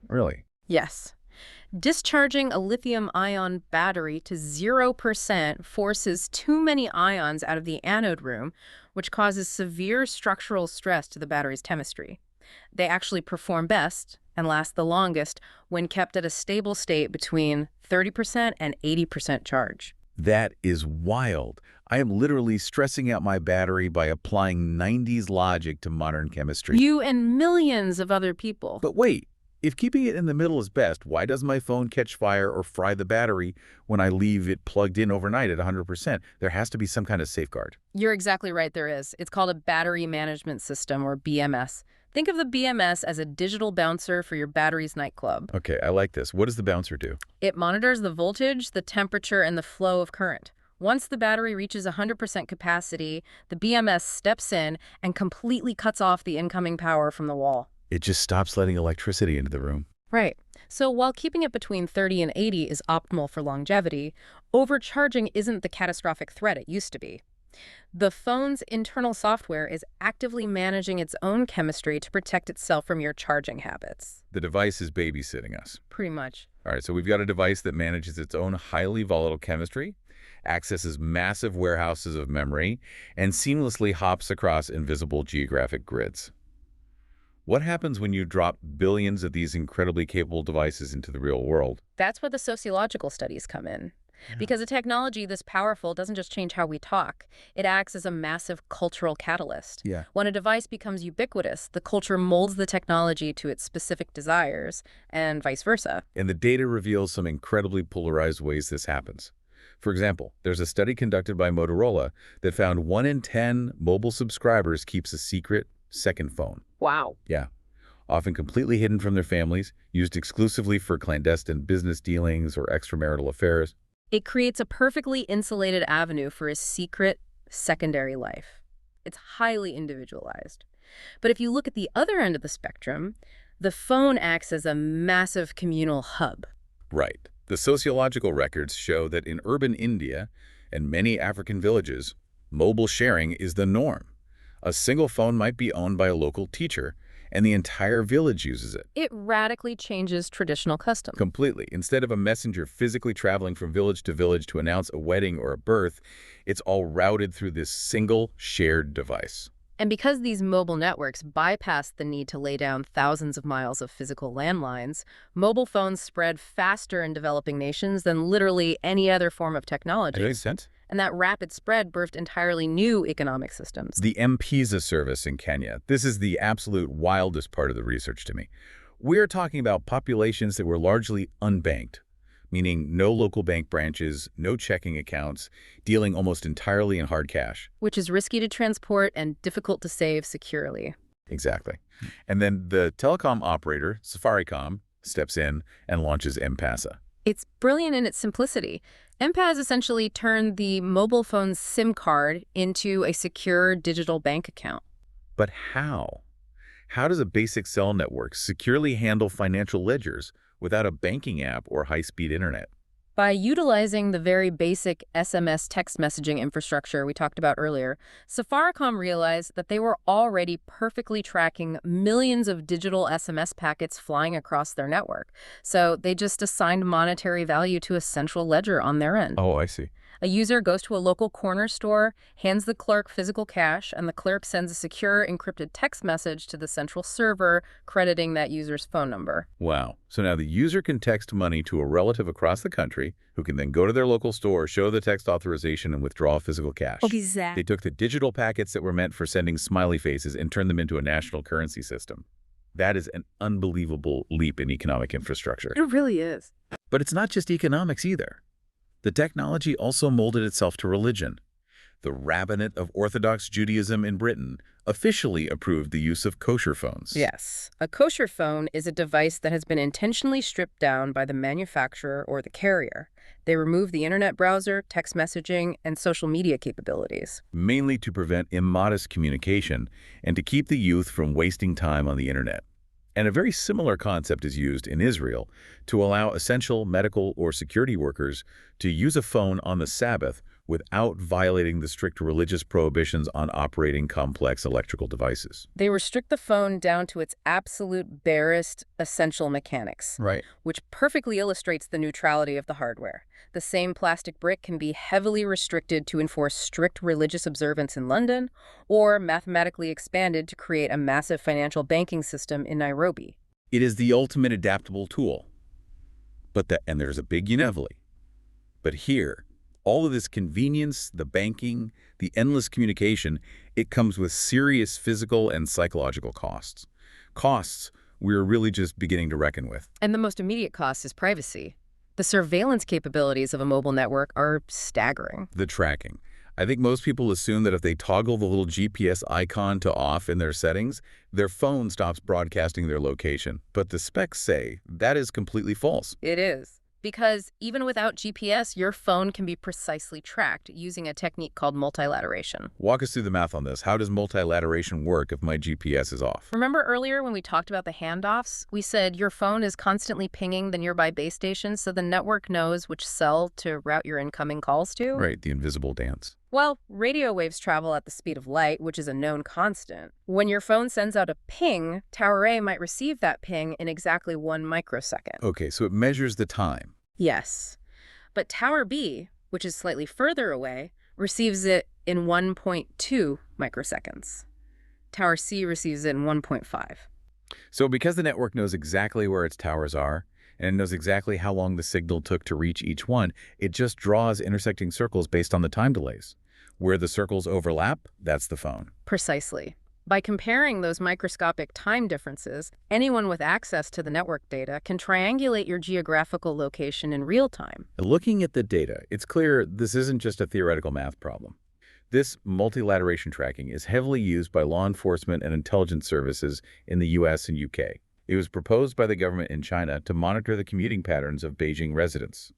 Really? Yes. Discharging a lithium-ion battery to 0% forces too many ions out of the anode room, which causes severe structural stress to the battery's chemistry. They actually perform best and last the longest when kept at a stable state between 30% and 80% charge. That is wild. I am literally stressing out my battery by applying 90s logic to modern chemistry. You and millions of other people. But wait, if keeping it in the middle is best, why does my phone catch fire or fry the battery when I leave it plugged in overnight at 100%? There has to be some kind of safeguard. You're exactly right, there is. It's called a battery management system, or BMS. Think of the BMS as a digital bouncer for your battery's nightclub. Okay, I like this. What does the bouncer do? It monitors the voltage, the temperature, and the flow of current. Once the battery reaches 100% capacity, the BMS steps in and completely cuts off the incoming power from the wall. It just stops letting electricity into the room. Right. So while keeping it between 30 and 80 is optimal for longevity, overcharging isn't the catastrophic threat it used to be. The phone's internal software is actively managing its own chemistry to protect itself from your charging habits. The device is babysitting us. Pretty much. All right, so we've got a device that manages its own highly volatile chemistry, accesses massive warehouses of memory, and seamlessly hops across invisible geographic grids. What happens when you drop billions of these incredibly capable devices into the real world? That's where the sociological studies come in. Yeah. Because a technology this powerful doesn't just change how we talk, it acts as a massive cultural catalyst. Yeah. When a device becomes ubiquitous, the culture molds the technology to its specific desires, and vice versa. And the data reveals some incredibly polarized ways this happens. For example, there's a study conducted by Motorola that found 1 in 10 mobile subscribers keeps a secret second phone. Wow. Yeah. Often completely hidden from their families, used exclusively for clandestine business dealings or extramarital affairs. It creates a perfectly insulated avenue for a secret, secondary life. It's highly individualized. But if you look at the other end of the spectrum, the phone acts as a massive communal hub. Right. The sociological records show that in urban India and many African villages, mobile sharing is the norm. A single phone might be owned by a local teacher, and the entire village uses it. It radically changes traditional customs. Completely. Instead of a messenger physically traveling from village to announce a wedding or a birth, it's all routed through this single shared device. And because these mobile networks bypass the need to lay down thousands of miles of physical landlines, mobile phones spread faster in developing nations than literally any other form of technology. That makes sense. And that rapid spread birthed entirely new economic systems. The M-Pesa service in Kenya. This is the absolute wildest part of the research to me. We're talking about populations that were largely unbanked, meaning no local bank branches, no checking accounts, dealing almost entirely in hard cash. Which is risky to transport and difficult to save securely. Exactly. And then the telecom operator, Safaricom, steps in and launches M-Pesa. It's brilliant in its simplicity. M-Pesa essentially turned the mobile phone's SIM card into a secure digital bank account. But how? How does a basic cell network securely handle financial ledgers without a banking app or high-speed internet? By utilizing the very basic SMS text messaging infrastructure we talked about earlier, Safaricom realized that they were already perfectly tracking millions of digital SMS packets flying across their network. So they just assigned monetary value to a central ledger on their end. Oh, I see. A user goes to a local corner store, hands the clerk physical cash, and the clerk sends a secure encrypted text message to the central server crediting that user's phone number. Wow. So now the user can text money to a relative across the country who can then go to their local store, show the text authorization, and withdraw physical cash. Exactly. They took the digital packets that were meant for sending smiley faces and turned them into a national currency system. That is an unbelievable leap in economic infrastructure. It really is. But it's not just economics either. The technology also molded itself to religion. The Rabbinate of Orthodox Judaism in Britain officially approved the use of kosher phones. Yes. A kosher phone is a device that has been intentionally stripped down by the manufacturer or the carrier. They remove the internet browser, text messaging, and social media capabilities. Mainly to prevent immodest communication and to keep the youth from wasting time on the internet. And a very similar concept is used in Israel to allow essential medical or security workers to use a phone on the Sabbath without violating the strict religious prohibitions on operating complex electrical devices. They restrict the phone down to its absolute barest essential mechanics, Right. which perfectly illustrates the neutrality of the hardware. The same plastic brick can be heavily restricted to enforce strict religious observance in London, or mathematically expanded to create a massive financial banking system in Nairobi. It is the ultimate adaptable tool. And there's a big unevely. But here, all of this convenience, the banking, the endless communication, it comes with serious physical and psychological costs. Costs we're really just beginning to reckon with. And the most immediate cost is privacy. The surveillance capabilities of a mobile network are staggering. The tracking. I think most people assume that if they toggle the little GPS icon to off in their settings, their phone stops broadcasting their location. But the specs say that is completely false. It is. Because even without GPS, your phone can be precisely tracked using a technique called multilateration. Walk us through the math on this. How does multilateration work if my GPS is off? Remember earlier when we talked about the handoffs? We said your phone is constantly pinging the nearby base station so the network knows which cell to route your incoming calls to? Right, the invisible dance. Well, radio waves travel at the speed of light, which is a known constant. When your phone sends out a ping, Tower A might receive that ping in exactly 1 microsecond. Okay, so it measures the time. Yes. But Tower B, which is slightly further away, receives it in 1.2 microseconds. Tower C receives it in 1.5. So because the network knows exactly where its towers are, and it knows exactly how long the signal took to reach each one, it just draws intersecting circles based on the time delays. Where the circles overlap, that's the phone. Precisely. By comparing those microscopic time differences, anyone with access to the network data can triangulate your geographical location in real time. Looking at the data, it's clear this isn't just a theoretical math problem. This multilateration tracking is heavily used by law enforcement and intelligence services in the US and UK. It was proposed by the government in China to monitor the commuting patterns of Beijing residents.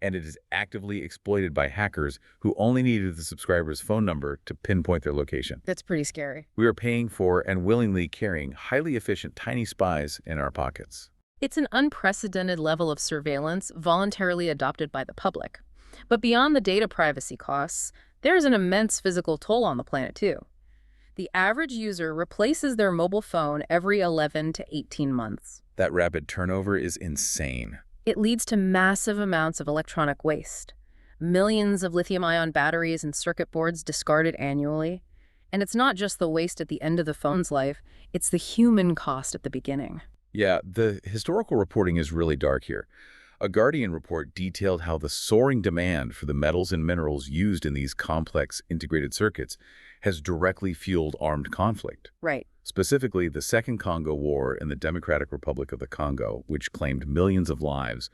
And it is actively exploited by hackers who only needed the subscriber's phone number to pinpoint their location. That's pretty scary. We are paying for and willingly carrying highly efficient tiny spies in our pockets. It's an unprecedented level of surveillance voluntarily adopted by the public. But beyond the data privacy costs, there's an immense physical toll on the planet, too. The average user replaces their mobile phone every 11 to 18 months. That rapid turnover is insane. It leads to massive amounts of electronic waste. Millions of lithium-ion batteries and circuit boards discarded annually. And it's not just the waste at the end of the phone's life, it's the human cost at the beginning. Yeah, the historical reporting is really dark here. A Guardian report detailed how the soaring demand for the metals and minerals used in these complex integrated circuits has directly fueled armed conflict. Right. Specifically, the Second Congo War in the Democratic Republic of the Congo, which claimed millions of lives,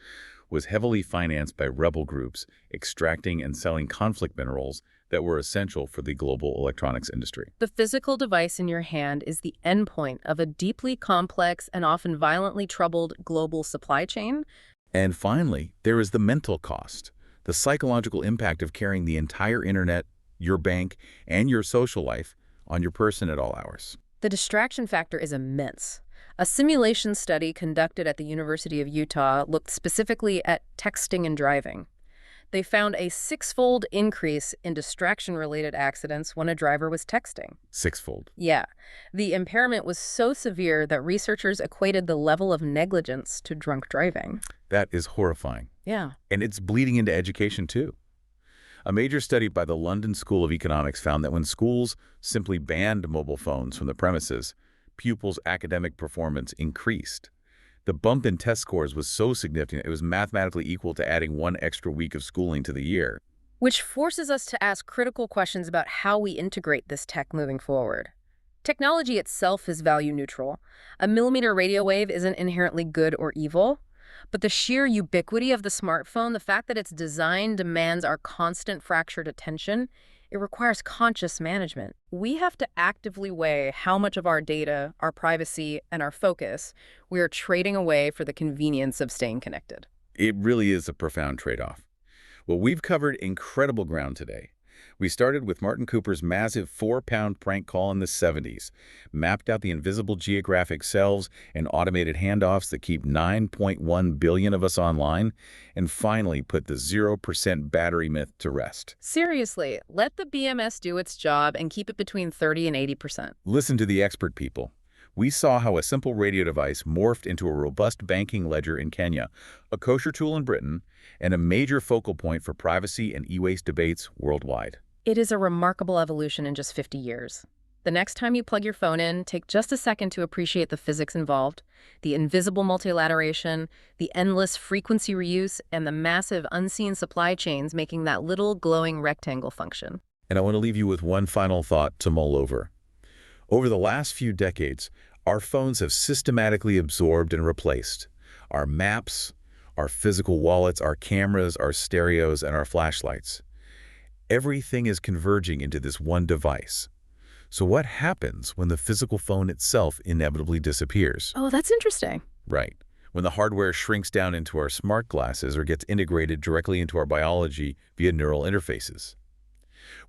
was heavily financed by rebel groups extracting and selling conflict minerals that were essential for the global electronics industry. The physical device in your hand is the endpoint of a deeply complex and often violently troubled global supply chain. And finally, there is the mental cost, the psychological impact of carrying the entire internet, your bank, and your social life on your person at all hours. The distraction factor is immense. A simulation study conducted at the University of Utah looked specifically at texting and driving. They found a 6-fold increase in distraction-related accidents when a driver was texting. 6-fold? Yeah. The impairment was so severe that researchers equated the level of negligence to drunk driving. That is horrifying. Yeah. And it's bleeding into education, too. A major study by the London School of Economics found that when schools simply banned mobile phones from the premises, pupils' academic performance increased. The bump in test scores was so significant it was mathematically equal to adding 1 extra week of schooling to the year. Which forces us to ask critical questions about how we integrate this tech moving forward. Technology itself is value neutral. A millimeter radio wave isn't inherently good or evil. But the sheer ubiquity of the smartphone, the fact that its design demands our constant fractured attention, it requires conscious management. We have to actively weigh how much of our data, our privacy, and our focus we are trading away for the convenience of staying connected. It really is a profound trade-off. Well, we've covered incredible ground today. We started with Martin Cooper's massive 4-pound prank call in the 70s, mapped out the invisible geographic selves and automated handoffs that keep 9.1 billion of us online, and finally put the 0% battery myth to rest. Seriously, let the BMS do its job and keep it between 30 and 80%. Listen to the expert people. We saw how a simple radio device morphed into a robust banking ledger in Kenya, a kosher tool in Britain, and a major focal point for privacy and e-waste debates worldwide. It is a remarkable evolution in just 50 years. The next time you plug your phone in, take just a second to appreciate the physics involved, the invisible multilateration, the endless frequency reuse, and the massive unseen supply chains making that little glowing rectangle function. And I want to leave you with one final thought to mull over. Over the last few decades, our phones have systematically absorbed and replaced our maps, our physical wallets, our cameras, our stereos, and our flashlights. Everything is converging into this one device. So what happens when the physical phone itself inevitably disappears? Oh, that's interesting. Right. When the hardware shrinks down into our smart glasses or gets integrated directly into our biology via neural interfaces.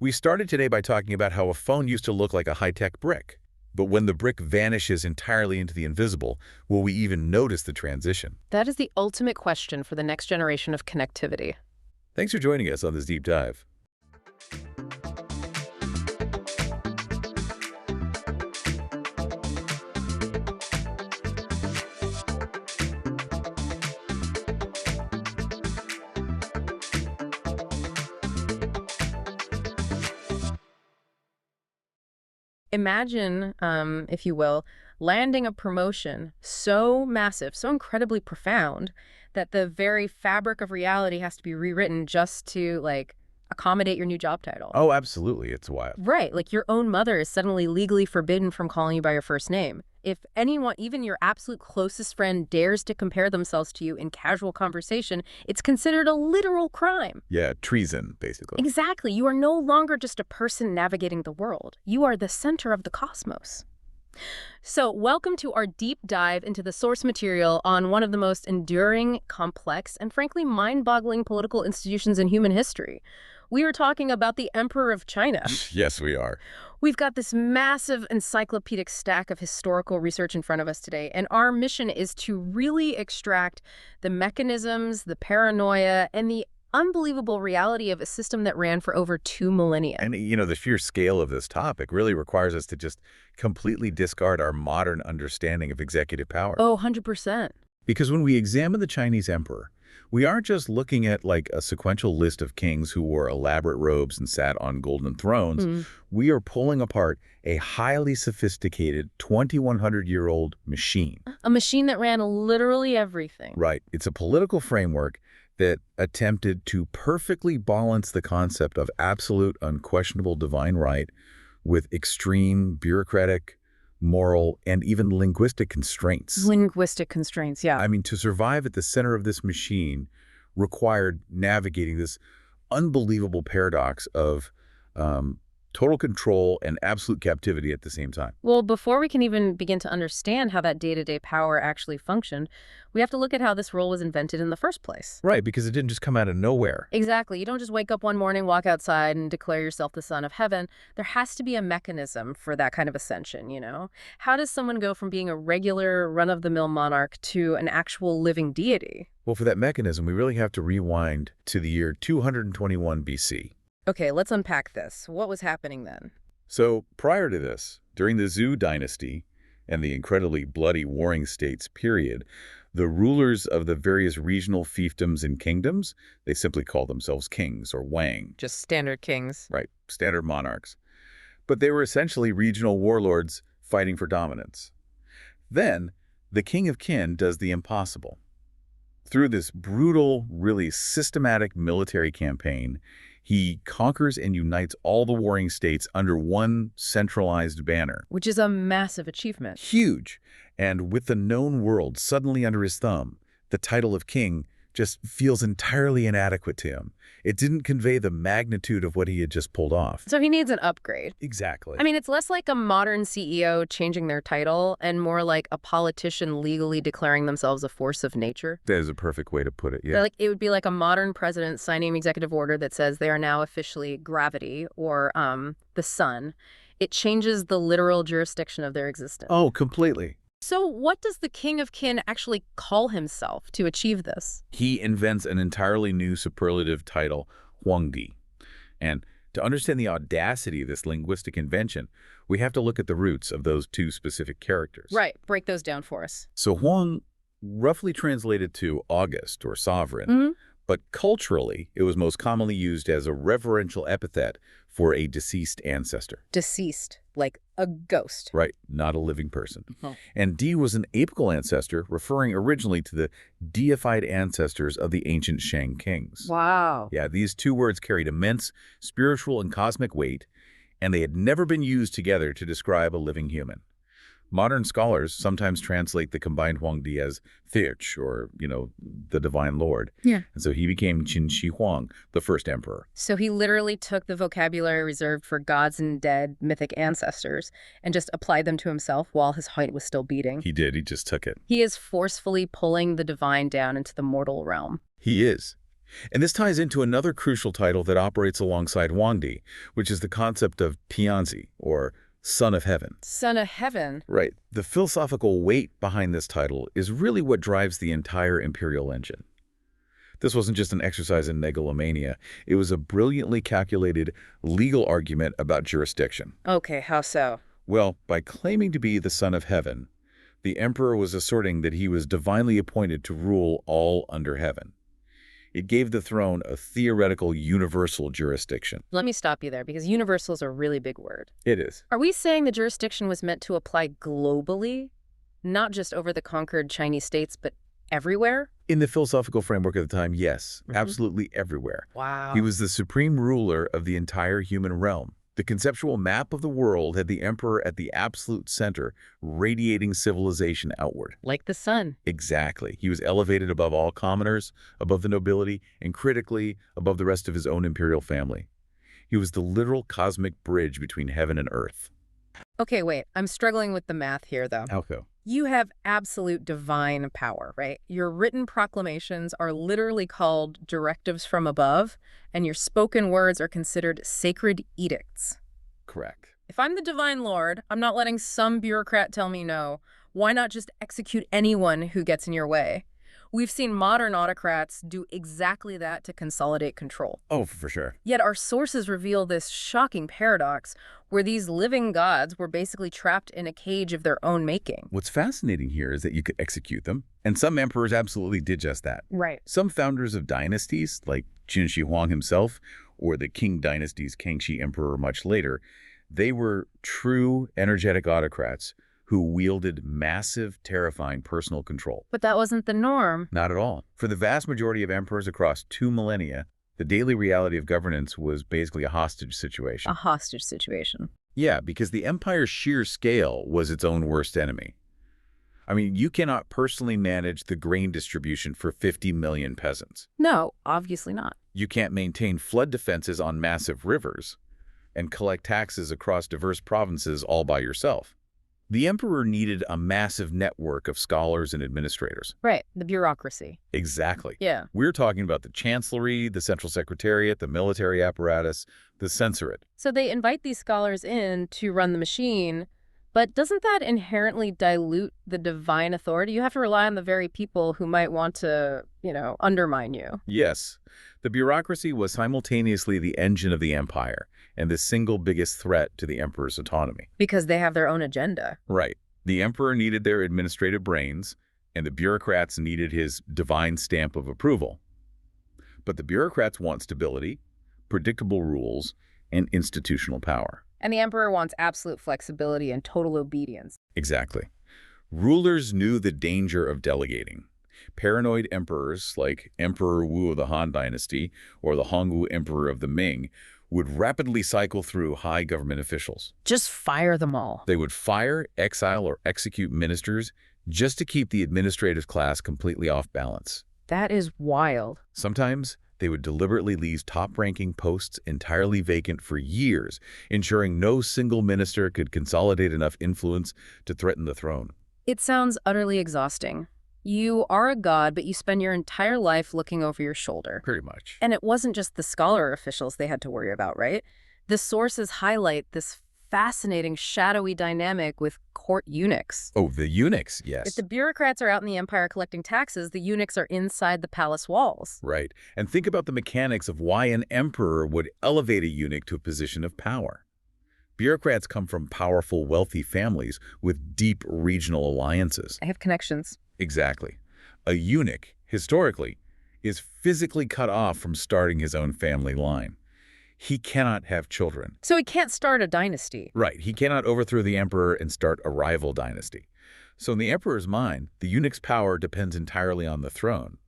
We started today by talking about how a phone used to look like a high-tech brick. But when the brick vanishes entirely into the invisible, will we even notice the transition? That is the ultimate question for the next generation of connectivity. Thanks for joining us on this deep dive. Imagine, if you will, landing a promotion so massive, so incredibly profound, that the very fabric of reality has to be rewritten just to, like, accommodate your new job title. Oh, absolutely. It's wild. Right, like your own mother is suddenly legally forbidden from calling you by your first name. If anyone, even your absolute closest friend, dares to compare themselves to you in casual conversation, it's considered a literal crime. Yeah, treason, basically. Exactly. You are no longer just a person navigating the world. You are the center of the cosmos. So, welcome to our deep dive into the source material on one of the most enduring, complex, and frankly mind-boggling political institutions in human history. We are talking about the Emperor of China. Yes, we are. We've got this massive encyclopedic stack of historical research in front of us today, and our mission is to really extract the mechanisms, the paranoia, and the unbelievable reality of a system that ran for over 2 millennia. And, the sheer scale of this topic really requires us to just completely discard our modern understanding of executive power. Oh, 100%. Because when we examine the Chinese emperor, we aren't just looking at like a sequential list of kings who wore elaborate robes and sat on golden thrones. We are pulling apart a highly sophisticated 2,100-year-old machine. A machine that ran literally everything. Right. It's a political framework that attempted to perfectly balance the concept of absolute, unquestionable divine right with extreme bureaucratic, moral, and even linguistic constraints. Linguistic constraints, yeah. I mean, to survive at the center of this machine required navigating this unbelievable paradox of total control and absolute captivity at the same time. Well, before we can even begin to understand how that day-to-day power actually functioned, we have to look at how this role was invented in the first place. Right, because it didn't just come out of nowhere. Exactly. You don't just wake up one morning, walk outside, and declare yourself the son of heaven. There has to be a mechanism for that kind of ascension, you know? How does someone go from being a regular, run-of-the-mill monarch to an actual living deity? Well, for that mechanism, we really have to rewind to the year 221 BC. Okay, let's unpack this. What was happening then? So, prior to this, during the Zhou dynasty and the incredibly bloody warring states period, the rulers of the various regional fiefdoms and kingdoms, they simply call themselves kings or wang. Just standard kings. Right, standard monarchs. But they were essentially regional warlords fighting for dominance. Then, the king of Qin does the impossible. Through this brutal, really systematic military campaign, he conquers and unites all the warring states under one centralized banner. Which is a massive achievement. Huge. And with the known world suddenly under his thumb, the title of king just feels entirely inadequate to him. It didn't convey the magnitude of what he had just pulled off. So he needs an upgrade. Exactly. I mean, it's less like a modern CEO changing their title and more like a politician legally declaring themselves a force of nature. That is a perfect way to put it, yeah. Like, it would be like a modern president signing an executive order that says they are now officially gravity or the sun. It changes the literal jurisdiction of their existence. Oh, completely. So what does the king of Qin actually call himself to achieve this? He invents an entirely new superlative title, Huangdi. And to understand the audacity of this linguistic invention, we have to look at the roots of those two specific characters. Right. Break those down for us. So Huang roughly translated to August or sovereign, but culturally it was most commonly used as a reverential epithet for a deceased ancestor. Deceased, like a ghost. Right, not a living person. Oh. And Di was an apical ancestor, referring originally to the deified ancestors of the ancient Shang kings. Wow. Yeah, these two words carried immense spiritual and cosmic weight, and they had never been used together to describe a living human. Modern scholars sometimes translate the combined Huangdi as Thich, or, the Divine Lord. Yeah. And so he became Qin Shi Huang, the first emperor. So he literally took the vocabulary reserved for gods and dead mythic ancestors and just applied them to himself while his heart was still beating. He did. He just took it. He is forcefully pulling the divine down into the mortal realm. He is. And this ties into another crucial title that operates alongside Huangdi, which is the concept of Tianzi, or Son of Heaven. Son of Heaven. Right. The philosophical weight behind this title is really what drives the entire imperial engine. This wasn't just an exercise in megalomania. It was a brilliantly calculated legal argument about jurisdiction. Okay, how so? Well, by claiming to be the Son of Heaven, the emperor was asserting that he was divinely appointed to rule all under heaven. It gave the throne a theoretical universal jurisdiction. Let me stop you there, because universal is a really big word. It is. Are we saying the jurisdiction was meant to apply globally, not just over the conquered Chinese states, but everywhere? In the philosophical framework of the time, yes, absolutely everywhere. Wow. He was the supreme ruler of the entire human realm. The conceptual map of the world had the emperor at the absolute center, radiating civilization outward. Like the sun. Exactly. He was elevated above all commoners, above the nobility, and critically, above the rest of his own imperial family. He was the literal cosmic bridge between heaven and earth. Okay, wait. I'm struggling with the math here, though. How so? You have absolute divine power, right? Your written proclamations are literally called directives from above, and your spoken words are considered sacred edicts. Correct. If I'm the divine lord, I'm not letting some bureaucrat tell me no. Why not just execute anyone who gets in your way? We've seen modern autocrats do exactly that to consolidate control. Oh, for sure. Yet our sources reveal this shocking paradox where these living gods were basically trapped in a cage of their own making. What's fascinating here is that you could execute them, and some emperors absolutely did just that. Right. Some founders of dynasties, like Qin Shi Huang himself, or the Qing dynasty's Kangxi emperor much later, they were true energetic autocrats who wielded massive, terrifying personal control. But that wasn't the norm. Not at all. For the vast majority of emperors across 2 millennia, the daily reality of governance was basically a hostage situation. A hostage situation. Yeah, because the empire's sheer scale was its own worst enemy. I mean, you cannot personally manage the grain distribution for 50 million peasants. No, obviously not. You can't maintain flood defenses on massive rivers and collect taxes across diverse provinces all by yourself. The emperor needed a massive network of scholars and administrators. Right, the bureaucracy. Exactly. Yeah. We're talking about the chancellery, the central secretariat, the military apparatus, the censorate. So they invite these scholars in to run the machine, but doesn't that inherently dilute the divine authority? You have to rely on the very people who might want to, undermine you. Yes. The bureaucracy was simultaneously the engine of the empire and the single biggest threat to the emperor's autonomy. Because they have their own agenda. Right. The emperor needed their administrative brains, and the bureaucrats needed his divine stamp of approval. But the bureaucrats want stability, predictable rules, and institutional power. And the emperor wants absolute flexibility and total obedience. Exactly. Rulers knew the danger of delegating. Paranoid emperors, like Emperor Wu of the Han Dynasty or the Hongwu Emperor of the Ming, would rapidly cycle through high government officials. Just fire them all. They would fire, exile, or execute ministers just to keep the administrative class completely off balance. That is wild. Sometimes they would deliberately leave top-ranking posts entirely vacant for years, ensuring no single minister could consolidate enough influence to threaten the throne. It sounds utterly exhausting. You are a god, but you spend your entire life looking over your shoulder. Pretty much. And it wasn't just the scholar officials they had to worry about, right? The sources highlight this fascinating, shadowy dynamic with court eunuchs. Oh, the eunuchs, yes. If the bureaucrats are out in the empire collecting taxes, the eunuchs are inside the palace walls. Right. And think about the mechanics of why an emperor would elevate a eunuch to a position of power. Bureaucrats come from powerful, wealthy families with deep regional alliances. I have connections. Exactly. A eunuch, historically, is physically cut off from starting his own family line. He cannot have children. So he can't start a dynasty. Right. He cannot overthrow the emperor and start a rival dynasty. So in the emperor's mind, the eunuch's power depends entirely on the throne,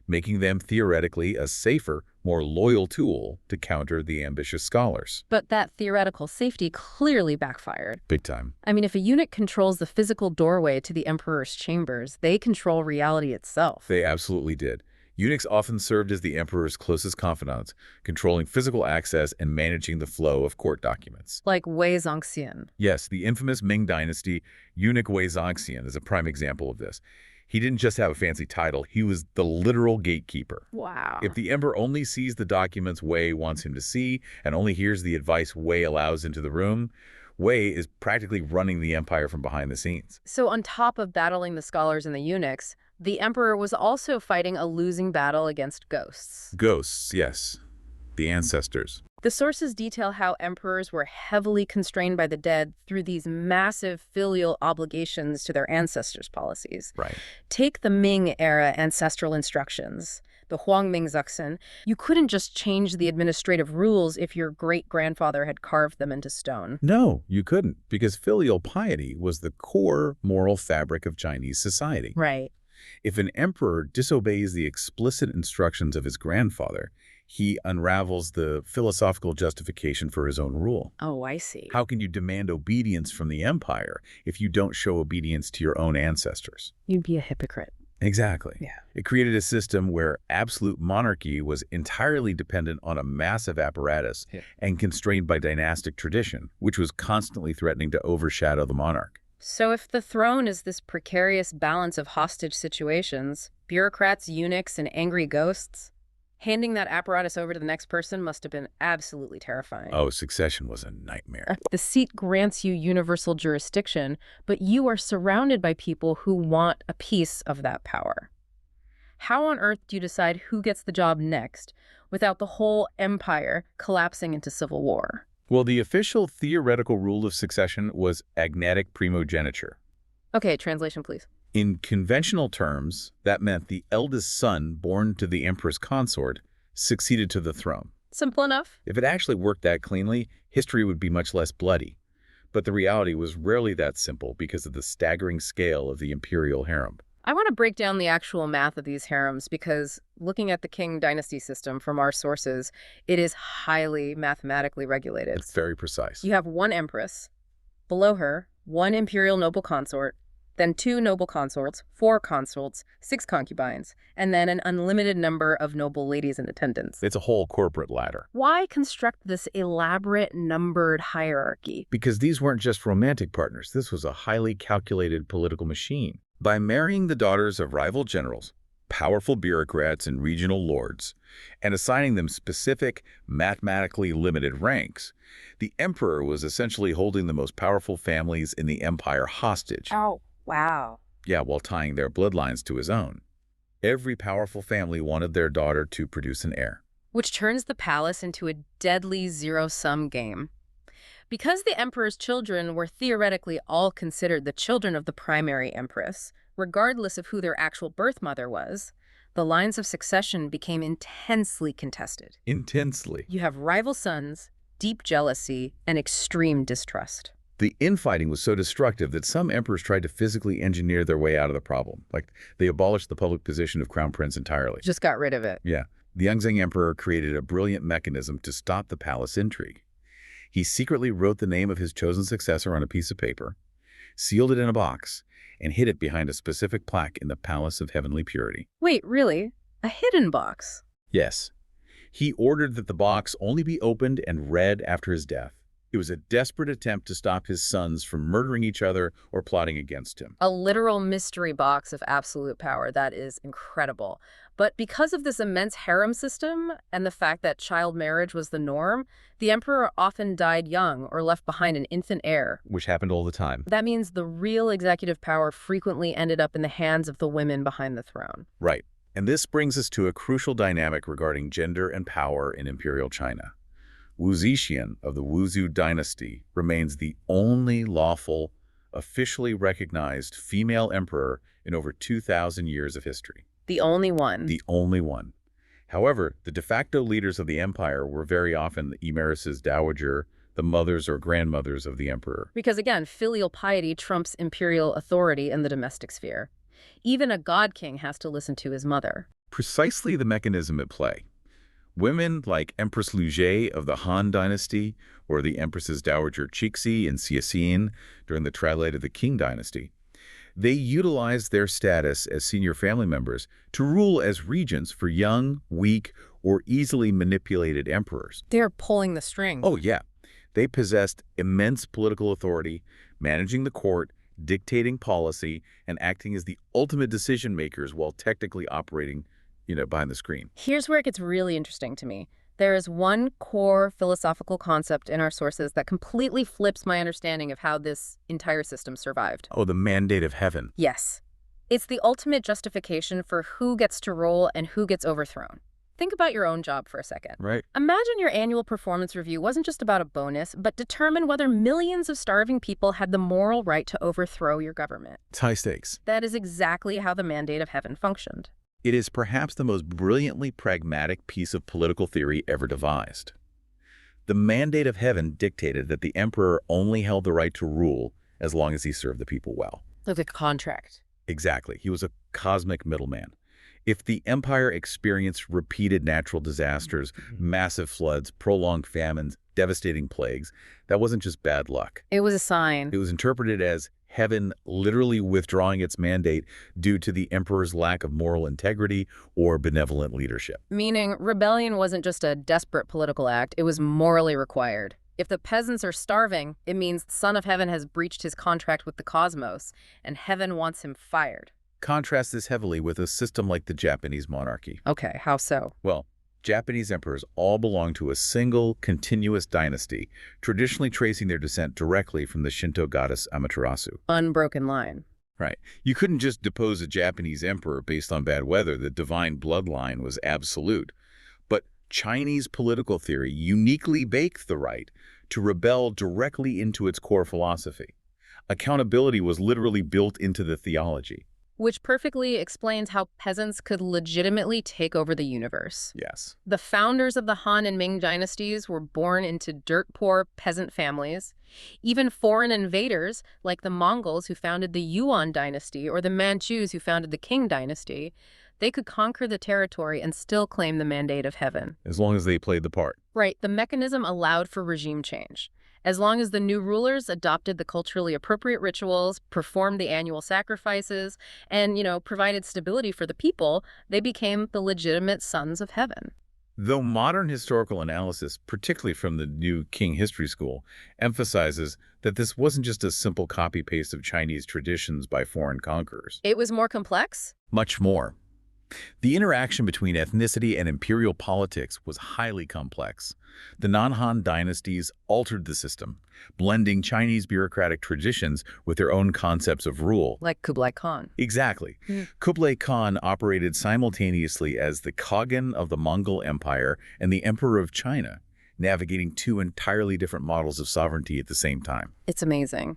making them theoretically a safer, more loyal tool to counter the ambitious scholars. But that theoretical safety clearly backfired. Big time. I mean, if a eunuch controls the physical doorway to the emperor's chambers, they control reality itself. They absolutely did. Eunuchs often served as the emperor's closest confidants, controlling physical access and managing the flow of court documents. Like Wei Zongxian. Yes, the infamous Ming Dynasty eunuch Wei Zongxian is a prime example of this. He didn't just have a fancy title, he was the literal gatekeeper. Wow. If the emperor only sees the documents Wei wants him to see and only hears the advice Wei allows into the room, Wei is practically running the empire from behind the scenes. So on top of battling the scholars and the eunuchs, the emperor was also fighting a losing battle against ghosts. Ghosts, yes. The ancestors. The sources detail how emperors were heavily constrained by the dead through these massive filial obligations to their ancestors' policies. Right. Take the Ming-era ancestral instructions. the Huangmingzuxin, you couldn't just change the administrative rules if your great-grandfather had carved them into stone. No, you couldn't, because filial piety was the core moral fabric of Chinese society. Right. If an emperor disobeys the explicit instructions of his grandfather, he unravels the philosophical justification for his own rule. Oh, I see. How can you demand obedience from the empire if you don't show obedience to your own ancestors? You'd be a hypocrite. Exactly. Yeah. It created a system where absolute monarchy was entirely dependent on a massive apparatus and constrained by dynastic tradition, which was constantly threatening to overshadow the monarch. So if the throne is this precarious balance of hostage situations, bureaucrats, eunuchs, and angry ghosts, handing that apparatus over to the next person must have been absolutely terrifying. Oh, succession was a nightmare. The seat grants you universal jurisdiction, but you are surrounded by people who want a piece of that power. How on earth do you decide who gets the job next without the whole empire collapsing into civil war? Well, the official theoretical rule of succession was agnatic primogeniture. Okay, translation, please. In conventional terms, that meant the eldest son born to the empress consort succeeded to the throne. Simple enough. If it actually worked that cleanly, history would be much less bloody. But the reality was rarely that simple because of the staggering scale of the imperial harem. I want to break down the actual math of these harems because looking at the Qing dynasty system from our sources, it is highly mathematically regulated. It's very precise. You have one empress, below her, one imperial noble consort, then 2 noble consorts, 4 consorts, 6 concubines, and then an unlimited number of noble ladies in attendance. It's a whole corporate ladder. Why construct this elaborate numbered hierarchy? Because these weren't just romantic partners. This was a highly calculated political machine. By marrying the daughters of rival generals, powerful bureaucrats and regional lords, and assigning them specific, mathematically limited ranks, the emperor was essentially holding the most powerful families in the empire hostage. Oh, wow. Yeah, while tying their bloodlines to his own. Every powerful family wanted their daughter to produce an heir. Which turns the palace into a deadly zero-sum game. Because the emperor's children were theoretically all considered the children of the primary empress, regardless of who their actual birth mother was, the lines of succession became intensely contested. Intensely. You have rival sons, deep jealousy, and extreme distrust. The infighting was so destructive that some emperors tried to physically engineer their way out of the problem. Like, they abolished the public position of crown prince entirely. Just got rid of it. Yeah. The Yongzheng emperor created a brilliant mechanism to stop the palace intrigue. He secretly wrote the name of his chosen successor on a piece of paper, sealed it in a box, and hid it behind a specific plaque in the Palace of Heavenly Purity. Wait, really? A hidden box? Yes. He ordered that the box only be opened and read after his death. It was a desperate attempt to stop his sons from murdering each other or plotting against him. A literal mystery box of absolute power. That is incredible. But because of this immense harem system and the fact that child marriage was the norm, the emperor often died young or left behind an infant heir. Which happened all the time. That means the real executive power frequently ended up in the hands of the women behind the throne. Right. And this brings us to a crucial dynamic regarding gender and power in imperial China. Wu Zetian of the Wuzhou dynasty remains the only lawful, officially recognized female emperor in over 2,000 years of history. The only one. The only one. However, the de facto leaders of the empire were very often the emeresses dowager, the mothers or grandmothers of the emperor. Because again, filial piety trumps imperial authority in the domestic sphere. Even a god king has to listen to his mother. Precisely the mechanism at play. Women like Empress Lujie of the Han Dynasty or the Empresses Dowager Cixi and Cixin during the twilight of the Qing Dynasty, they utilized their status as senior family members to rule as regents for young, weak, or easily manipulated emperors. They're pulling the strings. Oh, yeah. They possessed immense political authority, managing the court, dictating policy, and acting as the ultimate decision makers while technically operating behind the screen. Here's where it gets really interesting to me. There is one core philosophical concept in our sources that completely flips my understanding of how this entire system survived. Oh, the mandate of heaven. Yes. It's the ultimate justification for who gets to rule and who gets overthrown. Think about your own job for a second. Right. Imagine your annual performance review wasn't just about a bonus, but determined whether millions of starving people had the moral right to overthrow your government. It's high stakes. That is exactly how the mandate of heaven functioned. It is perhaps the most brilliantly pragmatic piece of political theory ever devised. The mandate of heaven dictated that the emperor only held the right to rule as long as he served the people well. Like a contract. Exactly. He was a cosmic middleman. If the empire experienced repeated natural disasters, massive floods, prolonged famines, devastating plagues, that wasn't just bad luck. It was a sign. It was interpreted as heaven literally withdrawing its mandate due to the emperor's lack of moral integrity or benevolent leadership. Meaning, rebellion wasn't just a desperate political act, it was morally required. If the peasants are starving, it means the Son of Heaven has breached his contract with the cosmos, and heaven wants him fired. Contrast this heavily with a system like the Japanese monarchy. Okay, how so? Well, Japanese emperors all belong to a single, continuous dynasty, traditionally tracing their descent directly from the Shinto goddess Amaterasu. Unbroken line. Right. You couldn't just depose a Japanese emperor based on bad weather. The divine bloodline was absolute. But Chinese political theory uniquely baked the right to rebel directly into its core philosophy. Accountability was literally built into the theology. Which perfectly explains how peasants could legitimately take over the universe. Yes. The founders of the Han and Ming dynasties were born into dirt-poor peasant families. Even foreign invaders, like the Mongols who founded the Yuan dynasty or the Manchus who founded the Qing dynasty, they could conquer the territory and still claim the mandate of heaven. As long as they played the part. Right, the mechanism allowed for regime change. As long as the new rulers adopted the culturally appropriate rituals, performed the annual sacrifices, and, provided stability for the people, they became the legitimate sons of heaven. Though modern historical analysis, particularly from the new King History School, emphasizes that this wasn't just a simple copy-paste of Chinese traditions by foreign conquerors. It was more complex? Much more. The interaction between ethnicity and imperial politics was highly complex. The non-Han dynasties altered the system, blending Chinese bureaucratic traditions with their own concepts of rule. Like Kublai Khan. Exactly. Kublai Khan operated simultaneously as the Khagan of the Mongol Empire and the Emperor of China, navigating two entirely different models of sovereignty at the same time. It's amazing.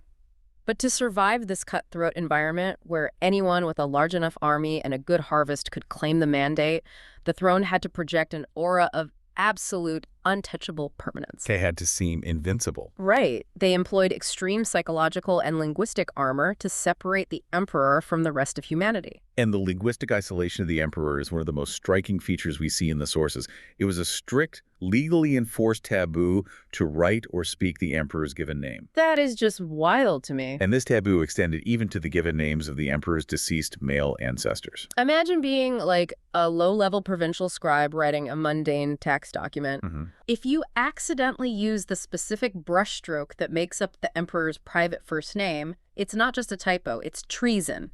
But to survive this cutthroat environment where anyone with a large enough army and a good harvest could claim the mandate, the throne had to project an aura of absolute, untouchable permanence. They had to seem invincible. Right. They employed extreme psychological and linguistic armor to separate the emperor from the rest of humanity. And the linguistic isolation of the emperor is one of the most striking features we see in the sources. It was a strict, legally enforced taboo to write or speak the emperor's given name. That is just wild to me. And this taboo extended even to the given names of the emperor's deceased male ancestors. Imagine being like a low-level provincial scribe writing a mundane tax document. If you accidentally use the specific brushstroke that makes up the emperor's private first name, it's not just a typo, it's treason.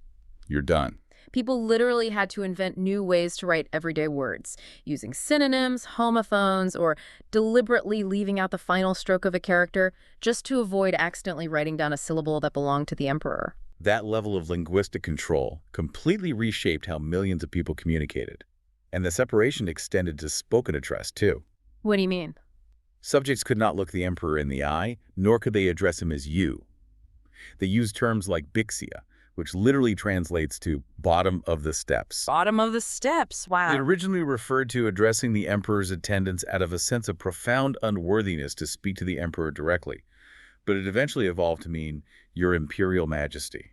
You're done. People literally had to invent new ways to write everyday words, using synonyms, homophones, or deliberately leaving out the final stroke of a character just to avoid accidentally writing down a syllable that belonged to the emperor. That level of linguistic control completely reshaped how millions of people communicated. And the separation extended to spoken address, too. What do you mean? Subjects could not look the emperor in the eye, nor could they address him as you. They used terms like bixia, which literally translates to bottom of the steps. Bottom of the steps, wow. It originally referred to addressing the emperor's attendants out of a sense of profound unworthiness to speak to the emperor directly, but it eventually evolved to mean your imperial majesty.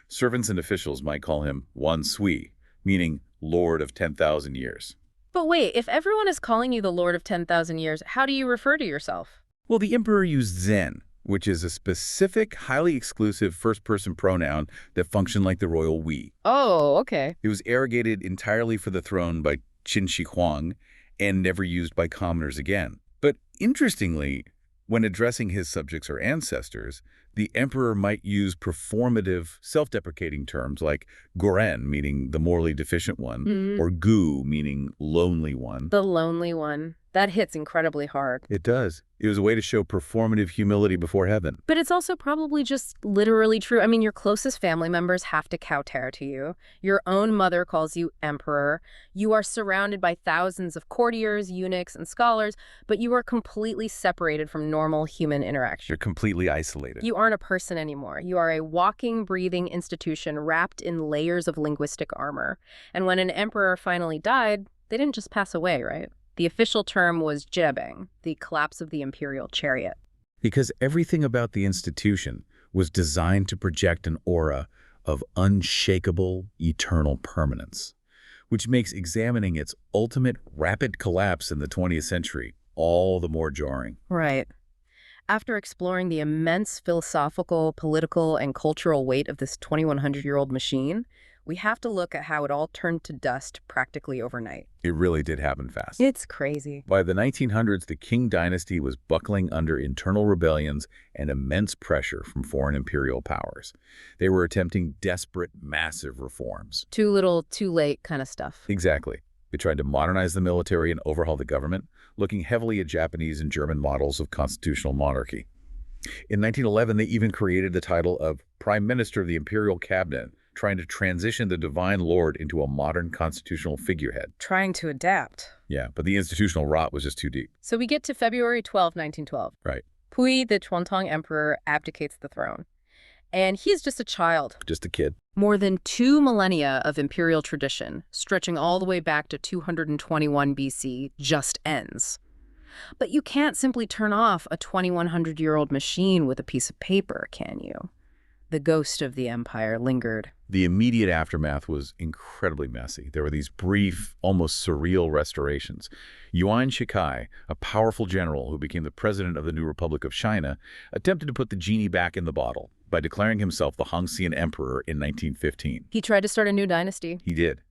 Servants and officials might call him Wan Sui, meaning Lord of 10,000 years. But wait, if everyone is calling you the Lord of 10,000 years, how do you refer to yourself? Well, the emperor used Zen, which is a specific, highly exclusive first-person pronoun that functioned like the royal we. Oh, okay. It was arrogated entirely for the throne by Qin Shi Huang and never used by commoners again. But interestingly, when addressing his subjects or ancestors, the emperor might use performative, self-deprecating terms like goren, meaning the morally deficient one, or gu, meaning lonely one. The lonely one. That hits incredibly hard. It does. It was a way to show performative humility before heaven. But it's also probably just literally true. I mean, your closest family members have to kowtow to you. Your own mother calls you emperor. You are surrounded by thousands of courtiers, eunuchs, and scholars, but you are completely separated from normal human interaction. You're completely isolated. You aren't a person anymore. You are a walking, breathing institution wrapped in layers of linguistic armor. And when an emperor finally died, they didn't just pass away, right? The official term was jirebang, the collapse of the imperial chariot. Because everything about the institution was designed to project an aura of unshakable, eternal permanence, which makes examining its ultimate rapid collapse in the 20th century all the more jarring. Right. After exploring the immense philosophical, political, and cultural weight of this 2,100-year-old machine, we have to look at how it all turned to dust practically overnight. It really did happen fast. It's crazy. By the 1900s, the Qing dynasty was buckling under internal rebellions and immense pressure from foreign imperial powers. They were attempting desperate, massive reforms. Too little, too late kind of stuff. Exactly. They tried to modernize the military and overhaul the government, looking heavily at Japanese and German models of constitutional monarchy. In 1911, they even created the title of Prime Minister of the Imperial Cabinet, trying to transition the Divine Lord into a modern constitutional figurehead. Trying to adapt. Yeah, but the institutional rot was just too deep. So we get to February 12, 1912. Right. Puyi, the Chuantong emperor, abdicates the throne. And he's just a child. Just a kid. More than 2 millennia of imperial tradition, stretching all the way back to 221 BC, just ends. But you can't simply turn off a 2,100-year-old machine with a piece of paper, can you? The ghost of the empire lingered. The immediate aftermath was incredibly messy. There were these brief, almost surreal restorations. Yuan Shikai, a powerful general who became the president of the new Republic of China, attempted to put the genie back in the bottle by declaring himself the Hongxian emperor in 1915. He tried to start a new dynasty. He did.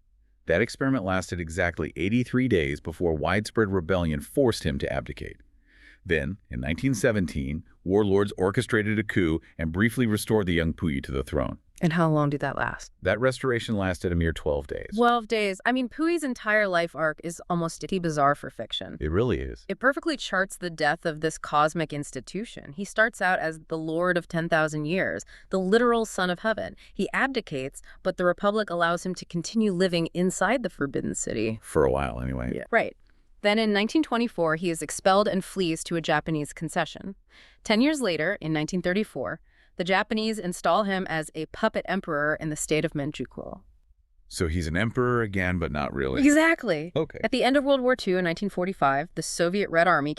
That experiment lasted exactly 83 days before widespread rebellion forced him to abdicate. Then, in 1917, warlords orchestrated a coup and briefly restored the young Puyi to the throne. And how long did that last? That restoration lasted a mere 12 days. 12 days. I mean, Puyi's entire life arc is almost too bizarre for fiction. It really is. It perfectly charts the death of this cosmic institution. He starts out as the Lord of 10,000 years, the literal son of heaven. He abdicates, but the Republic allows him to continue living inside the Forbidden City. For a while, anyway. Yeah. Right. Then in 1924, he is expelled and flees to a Japanese concession. 10 years later, in 1934, the Japanese install him as a puppet emperor in the state of Manchukuo. So he's an emperor again, but not really. Exactly. Okay. At the end of World War II in 1945, the Soviet Red Army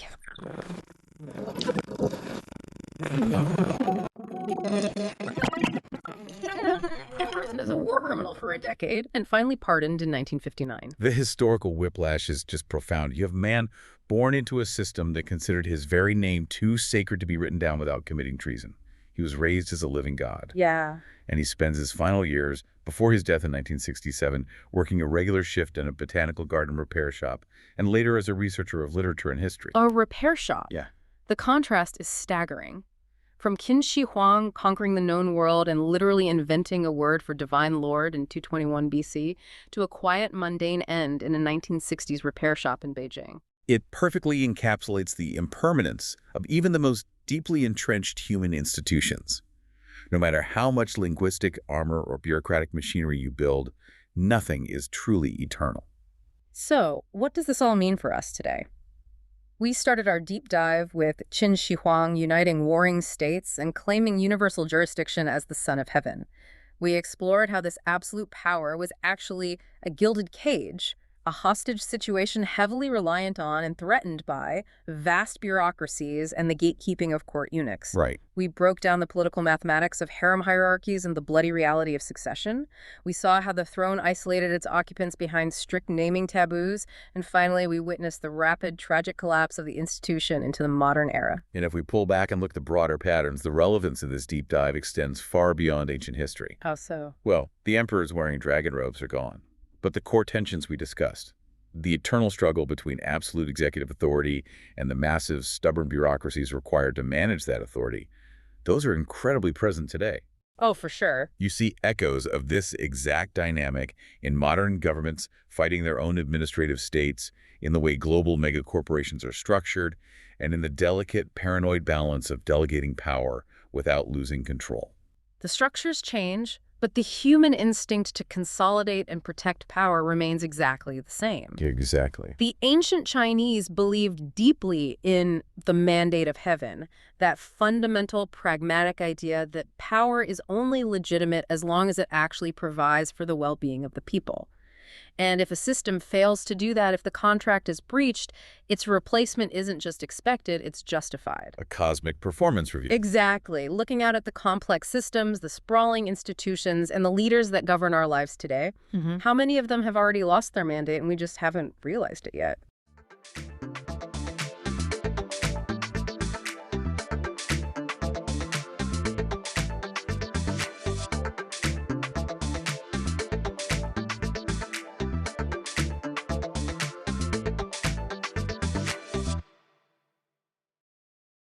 imprisoned as a war criminal for a decade and finally pardoned in 1959. The historical whiplash is just profound. You have a man born into a system that considered his very name too sacred to be written down without committing treason. He was raised as a living god. Yeah. And he spends his final years, before his death in 1967, working a regular shift in a botanical garden repair shop, and later as a researcher of literature and history. A repair shop? Yeah. The contrast is staggering. From Qin Shi Huang conquering the known world and literally inventing a word for divine lord in 221 BC, to a quiet, mundane end in a 1960s repair shop in Beijing. It perfectly encapsulates the impermanence of even the most deeply entrenched human institutions. No matter how much linguistic armor or bureaucratic machinery you build, nothing is truly eternal. So, what does this all mean for us today? We started our deep dive with Qin Shi Huang uniting warring states and claiming universal jurisdiction as the Son of Heaven. We explored how this absolute power was actually a gilded cage, a hostage situation heavily reliant on and threatened by vast bureaucracies and the gatekeeping of court eunuchs. Right. We broke down the political mathematics of harem hierarchies and the bloody reality of succession. We saw how the throne isolated its occupants behind strict naming taboos. And finally, we witnessed the rapid, tragic collapse of the institution into the modern era. And if we pull back and look at the broader patterns, the relevance of this deep dive extends far beyond ancient history. How so? Well, the emperors wearing dragon robes are gone. But the core tensions we discussed, the eternal struggle between absolute executive authority and the massive, stubborn bureaucracies required to manage that authority, those are incredibly present today. Oh, for sure. You see echoes of this exact dynamic in modern governments fighting their own administrative states, in the way global megacorporations are structured, and in the delicate, paranoid balance of delegating power without losing control. The structures change, But the human instinct to consolidate and protect power remains exactly the same. Exactly. The ancient Chinese believed deeply in the mandate of heaven, that fundamental pragmatic idea that power is only legitimate as long as it actually provides for the well-being of the people. And if a system fails to do that, if the contract is breached, its replacement isn't just expected, it's justified. A cosmic performance review. Exactly. Looking out at the complex systems, the sprawling institutions, and the leaders that govern our lives today, how many of them have already lost their mandate and we just haven't realized it yet?